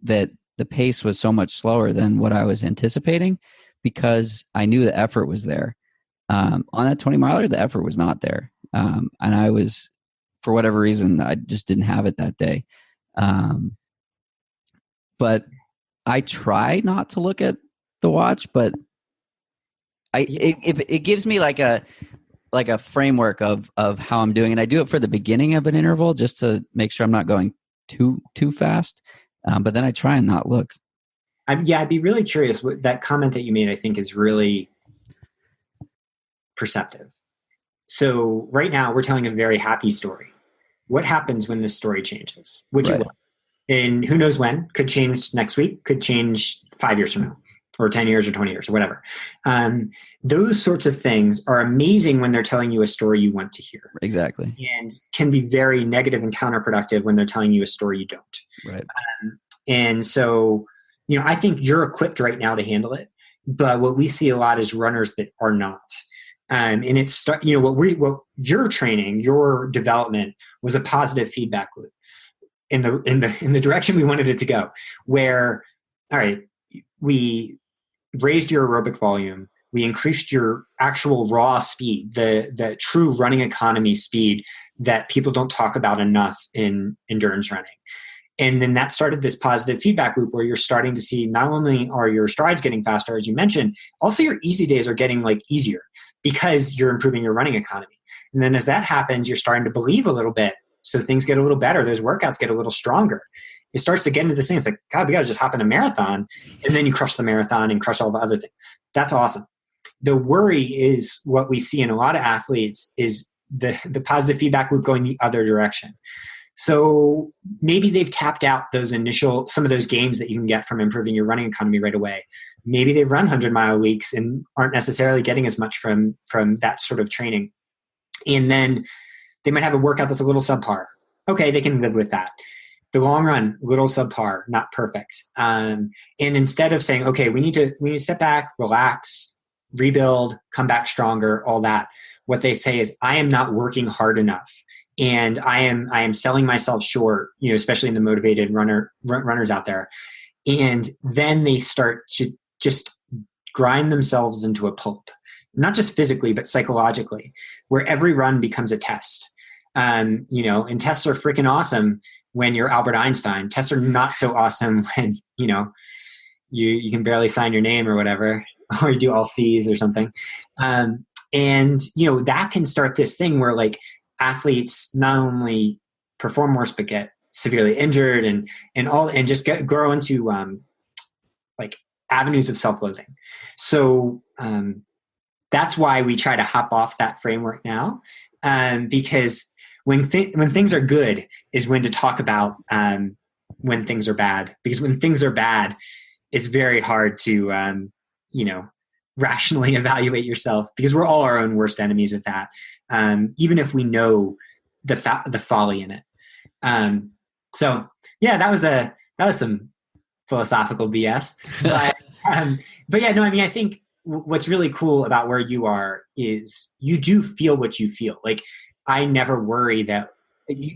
that the pace was so much slower than what I was anticipating, because I knew the effort was there. On that 20 miler, the effort was not there. And I was, for whatever reason, I just didn't have it that day. But I try not to look at the watch, but it gives me like a framework of how I'm doing. And I do it for the beginning of an interval just to make sure I'm not going too fast. But then I try and not look. I'd be really curious. That comment that you made, I think, is really perceptive. So right now we're telling a very happy story. What happens when this story changes? Which it will. And who knows when? Could change next week, could change 5 years from now, or 10 years or 20 years or whatever. Those sorts of things are amazing when they're telling you a story you want to hear. Exactly. And can be very negative and counterproductive when they're telling you a story you don't. Right. And so, I think you're equipped right now to handle it. But what we see a lot is runners that are not. And it's, what your training, your development was a positive feedback loop in the direction we wanted it to go, where, all right, we raised your aerobic volume, we increased your actual raw speed, the true running economy speed that people don't talk about enough in endurance running. And then that started this positive feedback loop where you're starting to see not only are your strides getting faster, as you mentioned, also your easy days are getting like easier because you're improving your running economy. And then as that happens, you're starting to believe a little bit. So things get a little better. Those workouts get a little stronger. It starts to get into this thing. It's like, God, we got to just hop in a marathon. And then you crush the marathon and crush all the other things. That's awesome. The worry is what we see in a lot of athletes is the positive feedback loop going the other direction. So maybe they've tapped out some of those gains that you can get from improving your running economy right away. Maybe they've run 100-mile weeks and aren't necessarily getting as much from that sort of training. And then they might have a workout that's a little subpar. Okay, they can live with that. The long run, little subpar, not perfect. And instead of saying, okay, we need to step back, relax, rebuild, come back stronger, all that, what they say is, I am not working hard enough. And I am selling myself short, especially in the motivated runners out there. And then they start to just grind themselves into a pulp, not just physically, but psychologically, where every run becomes a test. And tests are freaking awesome when you're Albert Einstein. Tests are not so awesome when, you can barely sign your name or whatever, or you do all C's or something. And that can start this thing where like athletes not only perform worse, but get severely injured and just grow into like avenues of self-loathing. So that's why we try to hop off that framework now, because when things are good is when to talk about when things are bad. Because when things are bad, it's very hard to rationally evaluate yourself, because we're all our own worst enemies with that, even if we know the folly in it. So yeah, that was some philosophical BS, but yeah, no, I mean, I think what's really cool about where you are is you do feel what you feel. Like, I never worry that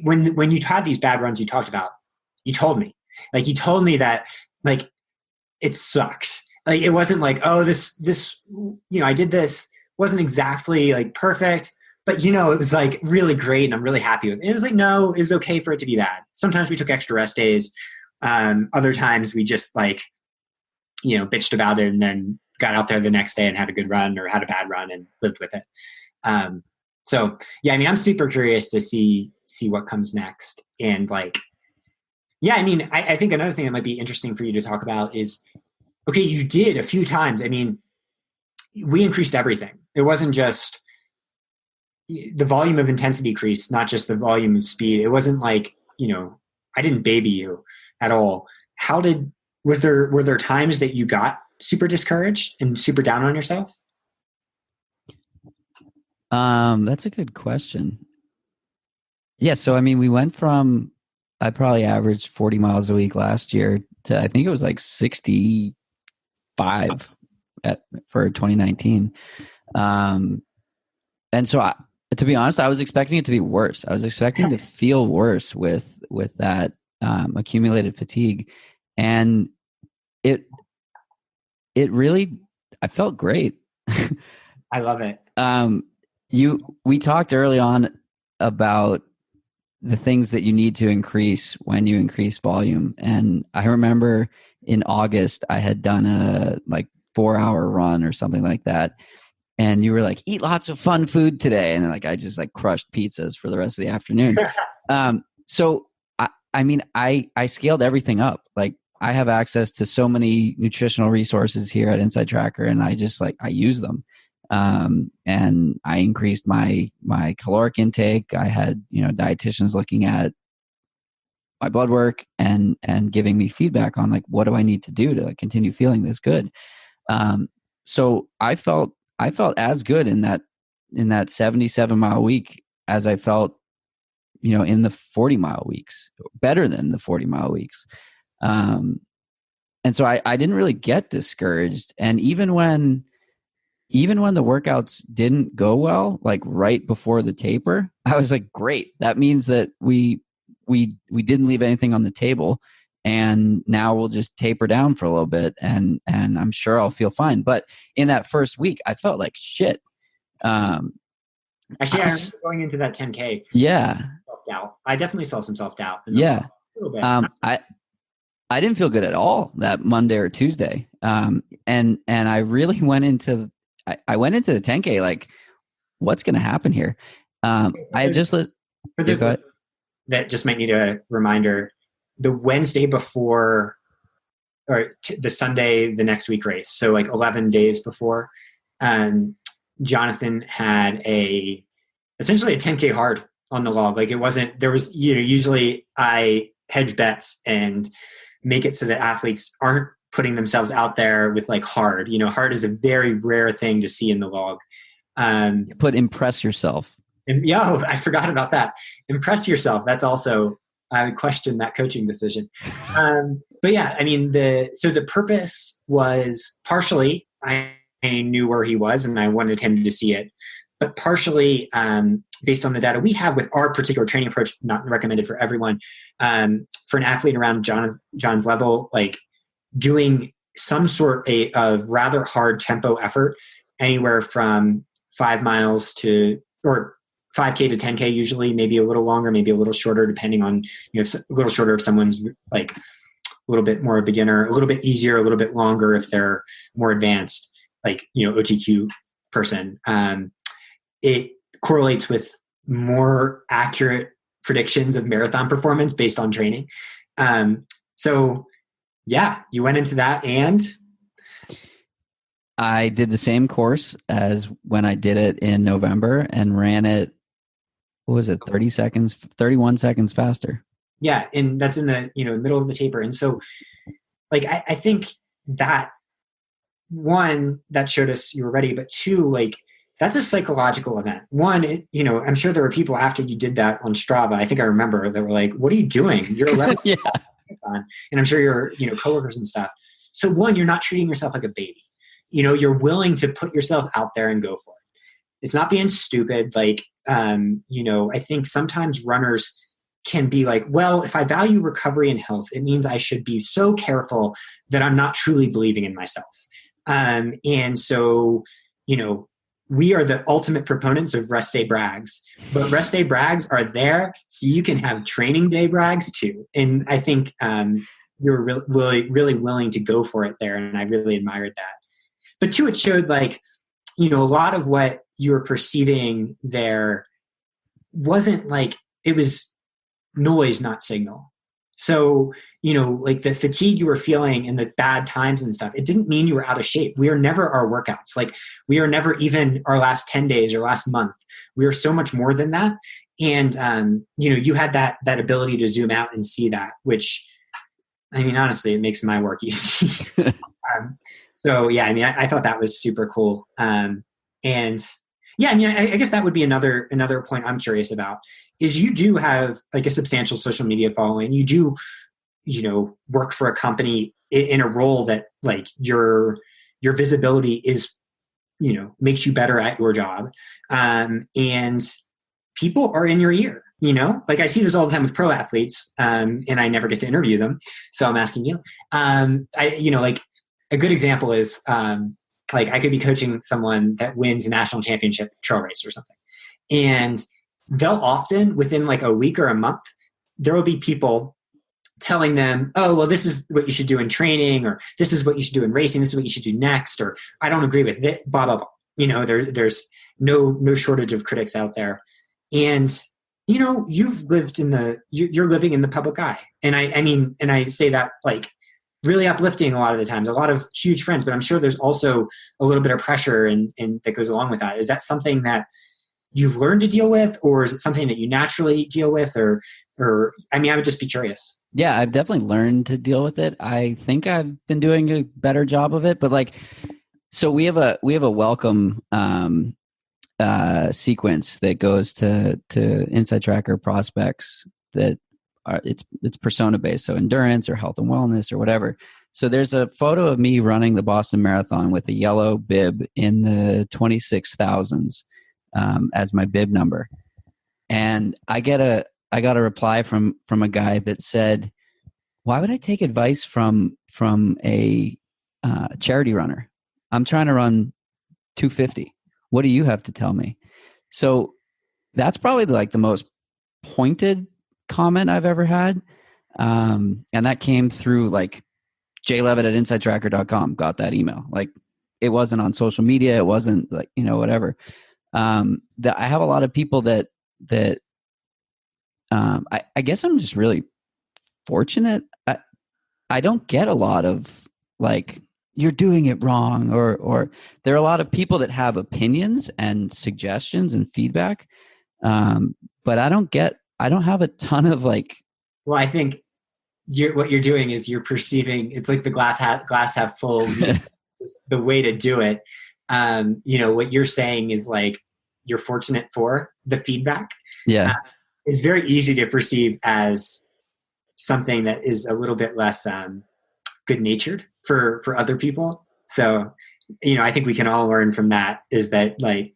when you had these bad runs you talked about, you told me that like it sucked. Like, it wasn't like, oh, this, I did this, wasn't exactly like perfect, but it was like really great and I'm really happy with it. It was like, no, it was okay for it to be bad. Sometimes we took extra rest days. Other times we just like, bitched about it and then got out there the next day and had a good run or had a bad run and lived with it. So yeah, I mean, I'm super curious to see what comes next. And like, yeah, I mean, I think another thing that might be interesting for you to talk about is, okay, you did a few times. I mean, we increased everything. It wasn't just the volume of intensity increased, not just the volume of speed. It wasn't like, I didn't baby you at all. Were there times that you got super discouraged and super down on yourself? That's a good question. Yeah. So, I mean, we went from, I probably averaged 40 miles a week last year to, I think it was like 65 for 2019. And so to be honest, I was expecting it to be worse. I was expecting to feel worse with that accumulated fatigue. And it really, I felt great. I love it. We talked early on about the things that you need to increase when you increase volume. And I remember in August, I had done a like 4-hour run or something like that. And you were like, eat lots of fun food today. And like, I just like crushed pizzas for the rest of the afternoon. So I mean, I scaled everything up. Like, I have access to so many nutritional resources here at Inside Tracker, and I just like, I use them. And I increased my caloric intake. I had, dietitians looking at my blood work and giving me feedback on like, what do I need to do to like continue feeling this good? So I felt as good in that 77-mile week as I felt, in the 40-mile weeks, better than the 40-mile weeks. And so I didn't really get discouraged. And even when the workouts didn't go well, like right before the taper, I was like, great. That means that we didn't leave anything on the table, and now we'll just taper down for a little bit, and I'm sure I'll feel fine. But in that first week, I felt like shit. Actually, I remember going into that 10K. Yeah. Self-doubt. I definitely saw some self-doubt. Yeah. little bit. I didn't feel good at all that Monday or Tuesday. And I really went into I went into the 10K like, what's going to happen here? I just for you those got that just might need a reminder. The Wednesday before, or the Sunday the next week race, so like 11 days before, Jonathan had essentially a 10K hard on the log. Like it wasn't, there was, usually I hedge bets and make it so that athletes aren't putting themselves out there with like hard. Hard is a very rare thing to see in the log. put impress yourself. And I forgot about that. Impress yourself. That's also, I would question that coaching decision. But yeah, I mean, so the purpose was partially, I knew where he was and I wanted him to see it, but partially based on the data we have with our particular training approach, not recommended for everyone, for an athlete around John's level, like doing some sort of rather hard tempo effort, anywhere from 5 miles or 5K to 10K, usually, maybe a little longer, maybe a little shorter, depending on, a little shorter if someone's like a little bit more a beginner, a little bit easier, a little bit longer if they're more advanced, like, OTQ person. It correlates with more accurate predictions of marathon performance based on training. So yeah, you went into that, and I did the same course as when I did it in November and ran it, what was it, 31 seconds faster. Yeah, and that's in the middle of the taper. And so like I think that, one, that showed us you were ready, but two, like that's a psychological event. One, I'm sure there were people after you did that on Strava, I think I remember, that were like, what are you doing? You're 11. Yeah. And I'm sure your coworkers and stuff. So one, you're not treating yourself like a baby. You're willing to put yourself out there and go for it. It's not being stupid. Like, I think sometimes runners can be like, well, if I value recovery and health, it means I should be so careful that I'm not truly believing in myself. And so, we are the ultimate proponents of rest day brags, but rest day brags are there so you can have training day brags too. And I think you're really, really willing to go for it there. And I really admired that. But two, it showed like, a lot of what you were perceiving there wasn't like, it was noise, not signal. So, like the fatigue you were feeling and the bad times and stuff, it didn't mean you were out of shape. We are never our workouts. Like we are never even our last 10 days or last month. We are so much more than that. And, you had that ability to zoom out and see that, which, I mean, honestly, it makes my work easy. So yeah, I mean, I thought that was super cool. And yeah, I mean, I guess that would be another point I'm curious about is you do have like a substantial social media following. You do, work for a company in a role that like your visibility is, makes you better at your job. And people are in your ear, like I see this all the time with pro athletes, and I never get to interview them. So I'm asking you, like a good example is, like I could be coaching someone that wins a national championship trail race or something. And they'll often, within like a week or a month, there will be people telling them, oh, well, this is what you should do in training, or this is what you should do in racing. This is what you should do next. Or I don't agree with it, blah, blah, blah. There's no shortage of critics out there. And, you've lived you're living in the public eye. And I mean, and I say that like really uplifting a lot of the times, a lot of huge friends, but I'm sure there's also a little bit of pressure and that goes along with that. Is that something that you've learned to deal with, or is it something that you naturally deal with, or I mean, I would just be curious. Yeah, I've definitely learned to deal with it. I think I've been doing a better job of it, but like, so we have a welcome sequence that goes to Inside Tracker prospects that are, it's persona based, so endurance or health and wellness or whatever. So there's a photo of me running the Boston Marathon with a yellow bib in the 26,000s as my bib number, and I got a reply from a guy that said, "Why would I take advice from a charity runner? I'm trying to run 250. What do you have to tell me?" So that's probably like the most pointed comment I've ever had. And that came through like jlevitt@insidetracker.com got that email. Like it wasn't on social media. It wasn't like, whatever. That I have a lot of people that I guess I'm just really fortunate. I don't get a lot of like, you're doing it wrong, or there are a lot of people that have opinions and suggestions and feedback. But I don't have a ton of like, Well, I think what you're doing is you're perceiving it's like the glass half full. Just the way to do it. What you're saying is like you're fortunate for the feedback. yeah. Is very easy to perceive as something that is a little bit less good natured for other people. So, I think we can all learn from that. Is that like,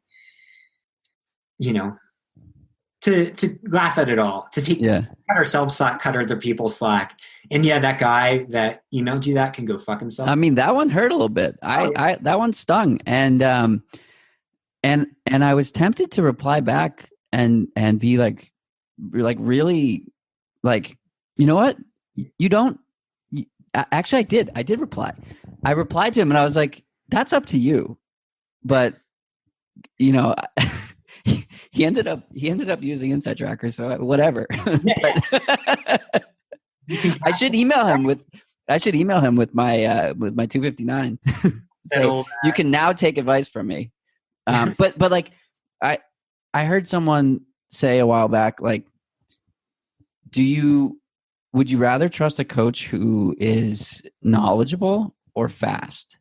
to laugh at it all, to cut ourselves slack, cut other people slack. And yeah, that guy that emailed you that can go fuck himself. I mean, that one hurt a little bit. That one stung. And I was tempted to reply back and be like really like, you know what? You don't actually, I did reply. I replied to him and I was like, that's up to you. But he ended up using Inside Tracker, so whatever. I should email him with my 259. So you can now take advice from me. But like I heard someone say a while back, like, would you rather trust a coach who is knowledgeable or fast?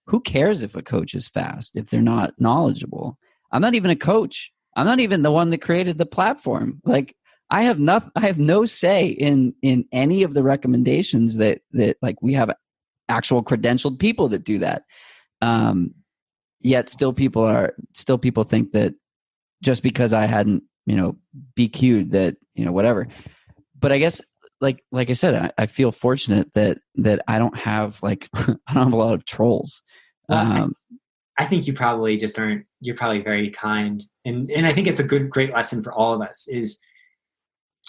Who cares if a coach is fast if they're not knowledgeable? I'm not even a coach. I'm not even the one that created the platform. Like I have no say in any of the recommendations that like we have actual credentialed people that do that. Yet still people think that just because I hadn't, BQ'd that, whatever. But I guess like I said, I feel fortunate that I don't have like, I don't have a lot of trolls. Well, I think you probably just aren't, you're probably very kind. And I think it's a great lesson for all of us is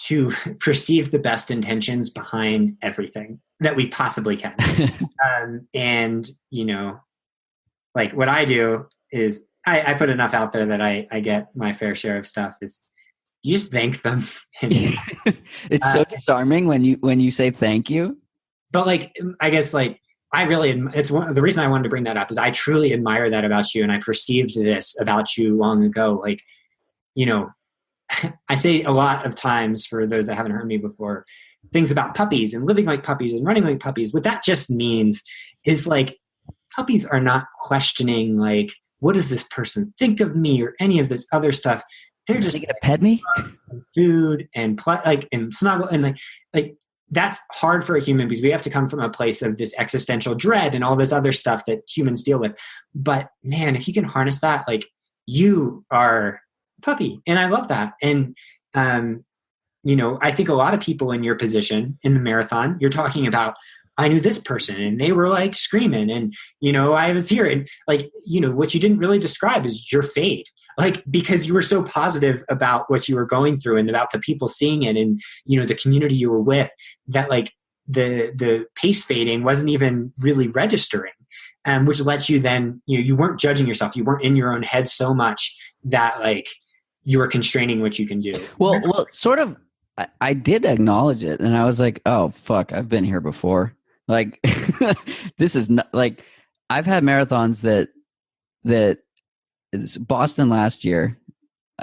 to perceive the best intentions behind everything that we possibly can. And, like what I do is I put enough out there that I get my fair share of stuff is you just thank them. It's so disarming when you say thank you. But like, I guess like, the reason I wanted to bring that up is I truly admire that about you. And I perceived this about you long ago. Like, I say a lot of times for those that haven't heard me before, things about puppies and living like puppies and running like puppies. What that just means is like, puppies are not questioning, like, what does this person think of me or any of this other stuff. They're just gonna pet me, and food and and snuggle and like that's hard for a human because we have to come from a place of this existential dread and all this other stuff that humans deal with. But man, if you can harness that, like you are a puppy, and I love that. And I think a lot of people in your position in the marathon, you're talking about, I knew this person and they were like screaming and, I was here and like, what you didn't really describe is your fate. Like, because you were so positive about what you were going through and about the people seeing it and, the community you were with, that like the pace fading wasn't even really registering, which lets you then, you weren't judging yourself. You weren't in your own head so much that like you were constraining what you can do. Well, sort of, I did acknowledge it and I was like, oh, fuck, I've been here before. Like, this is not like, I've had marathons that Boston last year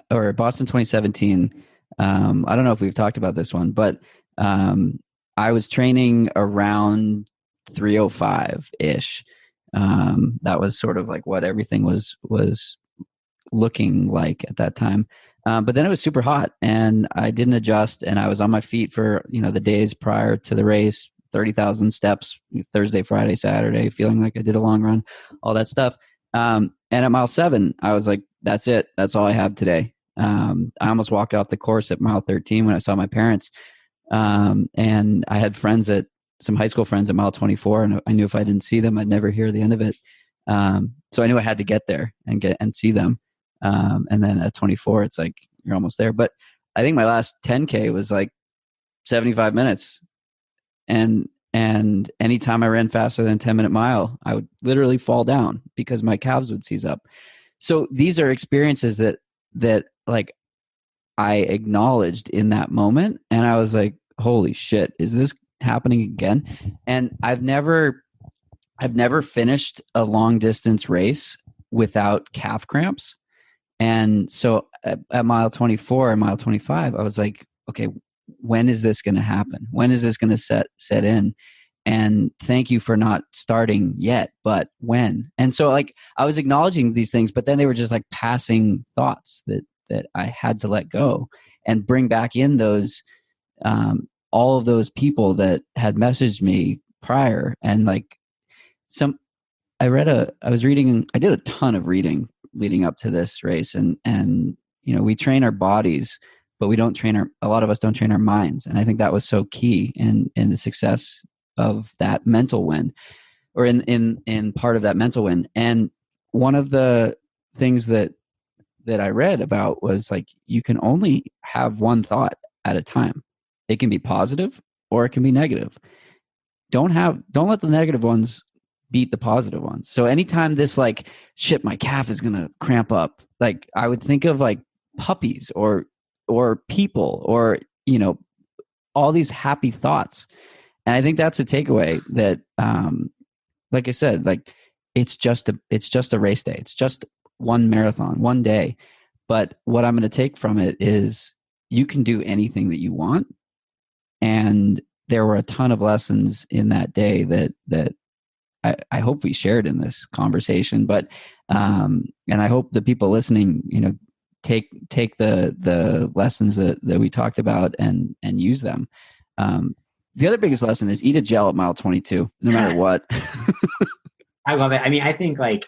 or Boston 2017. I don't know if we've talked about this one, but I was training around 305 ish. That was sort of like what everything was looking like at that time. But then it was super hot and I didn't adjust and I was on my feet for, the days prior to the race, 30,000 steps, Thursday, Friday, Saturday, feeling like I did a long run, all that stuff. And at mile 7, I was like, that's it. That's all I have today. I almost walked off the course at mile 13 when I saw my parents. And I had some high school friends at mile 24, and I knew if I didn't see them, I'd never hear the end of it. So I knew I had to get there and see them. And then at 24, it's like, you're almost there. But I think my last 10K was like 75 minutes. And anytime I ran faster than a 10-minute mile, I would literally fall down because my calves would seize up. So these are experiences that like I acknowledged in that moment, and I was like, holy shit, is this happening again? And I've never finished a long distance race without calf cramps. And so at mile 24 and mile 25, I was like, okay, when is this going to happen? When is this going to set in? And thank you for not starting yet, but when? And so like I was acknowledging these things, but then they were just like passing thoughts that I had to let go and bring back in those, all of those people that had messaged me prior. And like I did a ton of reading leading up to this race, and we train our bodies, but a lot of us don't train our minds. And I think that was so key in the success of that mental win, or in part of that mental win. And one of the things that I read about was like, you can only have one thought at a time. It can be positive or it can be negative. Don't let the negative ones beat the positive ones. So anytime this like, shit, my calf is going to cramp up, like I would think of like puppies or people or, all these happy thoughts. And I think that's a takeaway that, like I said, like it's just a race day. It's just one marathon, one day. But what I'm going to take from it is you can do anything that you want. And there were a ton of lessons in that day that I hope we shared in this conversation, but and I hope the people listening, take the lessons that we talked about and use them. The other biggest lesson is eat a gel at mile 22, no matter what. I love it. I mean, I think like,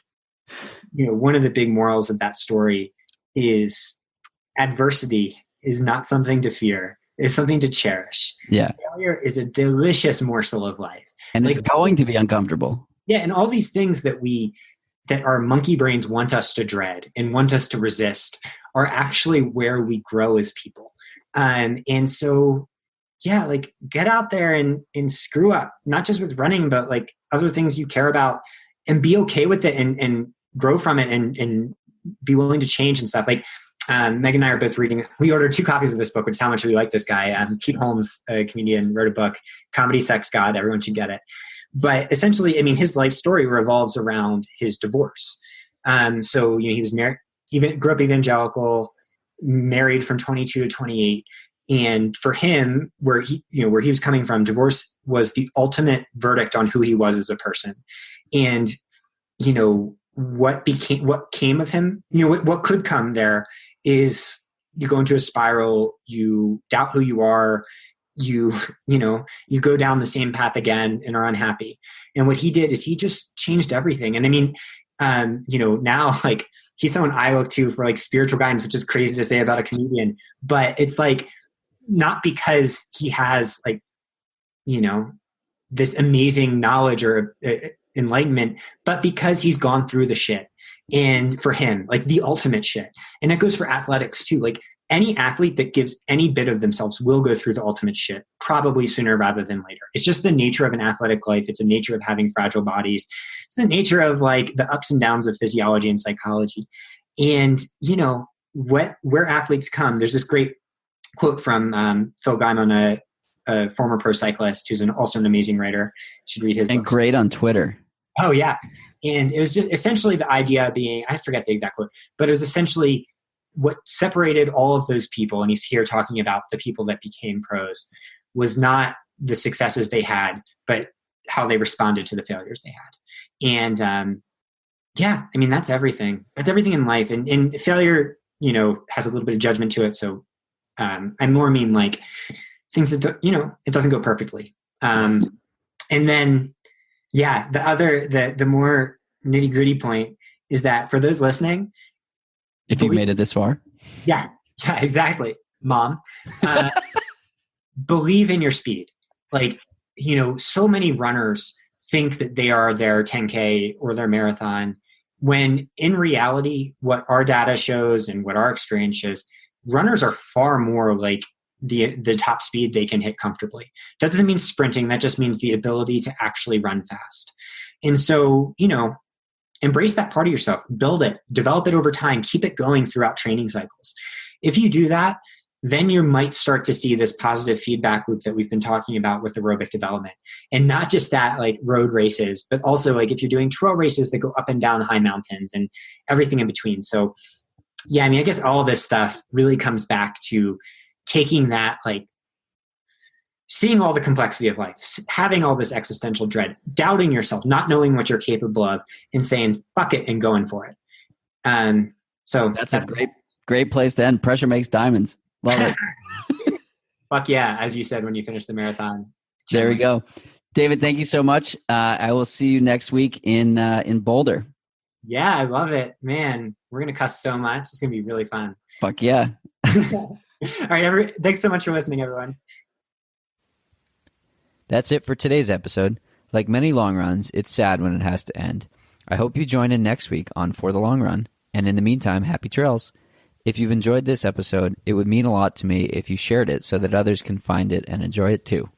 one of the big morals of that story is adversity is not something to fear. It's something to cherish. Yeah. Failure is a delicious morsel of life. And it's going to be uncomfortable. Yeah. And all these things that our monkey brains want us to dread and want us to resist are actually where we grow as people. And so, yeah, like get out there and screw up, not just with running, but like other things you care about, and be okay with it and grow from it and be willing to change and stuff. Like Meg and I are both reading. We ordered 2 copies of this book, which is how much we like this guy. Pete Holmes, a comedian, wrote a book, Comedy, Sex, God. Everyone should get it. But essentially, I mean, his life story revolves around his divorce. So, he was married, grew up evangelical, married from 22 to 28. And for him, where he was coming from, divorce was the ultimate verdict on who he was as a person. And, what came of him, what could come there is you go into a spiral, you doubt who you are, you go down the same path again and are unhappy. And what he did is he just changed everything. And I mean, now like he's someone I look to for like spiritual guidance, which is crazy to say about a comedian, but it's like, not because he has like, this amazing knowledge or enlightenment, but because he's gone through the shit. And for him, like the ultimate shit. And that goes for athletics too. Like any athlete that gives any bit of themselves will go through the ultimate shit, probably sooner rather than later. It's just the nature of an athletic life. It's the nature of having fragile bodies. It's the nature of like the ups and downs of physiology and psychology. And, where athletes come, there's this great quote from Phil Gaimon, a former pro cyclist who's also an amazing writer. You should read his and books. Great on Twitter. Oh, yeah. And it was just essentially the idea being, I forget the exact quote, but it was essentially what separated all of those people, and he's here talking about the people that became pros, was not the successes they had, but how they responded to the failures they had. And yeah, I mean, that's everything. That's everything in life. And failure, has a little bit of judgment to it. So I more mean like things that, it doesn't go perfectly. And then, yeah, the more nitty gritty point is that for those listening, if you've made it this far, yeah, exactly. Mom, believe in your speed. Like, so many runners think that they are their 10K or their marathon, when in reality, what our data shows and what our experience shows, runners are far more like the top speed they can hit comfortably. That doesn't mean sprinting. That just means the ability to actually run fast. And so, embrace that part of yourself, build it, develop it over time, keep it going throughout training cycles. If you do that, then you might start to see this positive feedback loop that we've been talking about with aerobic development. And not just that, like road races, but also like if you're doing trail races that go up and down high mountains and everything in between. So yeah, I guess all of this stuff really comes back to taking that, like seeing all the complexity of life, having all this existential dread, doubting yourself, not knowing what you're capable of, and saying, fuck it, and going for it. So that's a great place to end. Pressure makes diamonds. Love it. Fuck yeah, as you said when you finished the marathon. There we go. David, thank you so much. I will see you next week in Boulder. Yeah, I love it. Man, we're going to cuss so much. It's going to be really fun. Fuck yeah. All right, thanks so much for listening, everyone. That's it for today's episode. Like many long runs, it's sad when it has to end. I hope you join in next week on For the Long Run. And in the meantime, happy trails. If you've enjoyed this episode, it would mean a lot to me if you shared it so that others can find it and enjoy it too.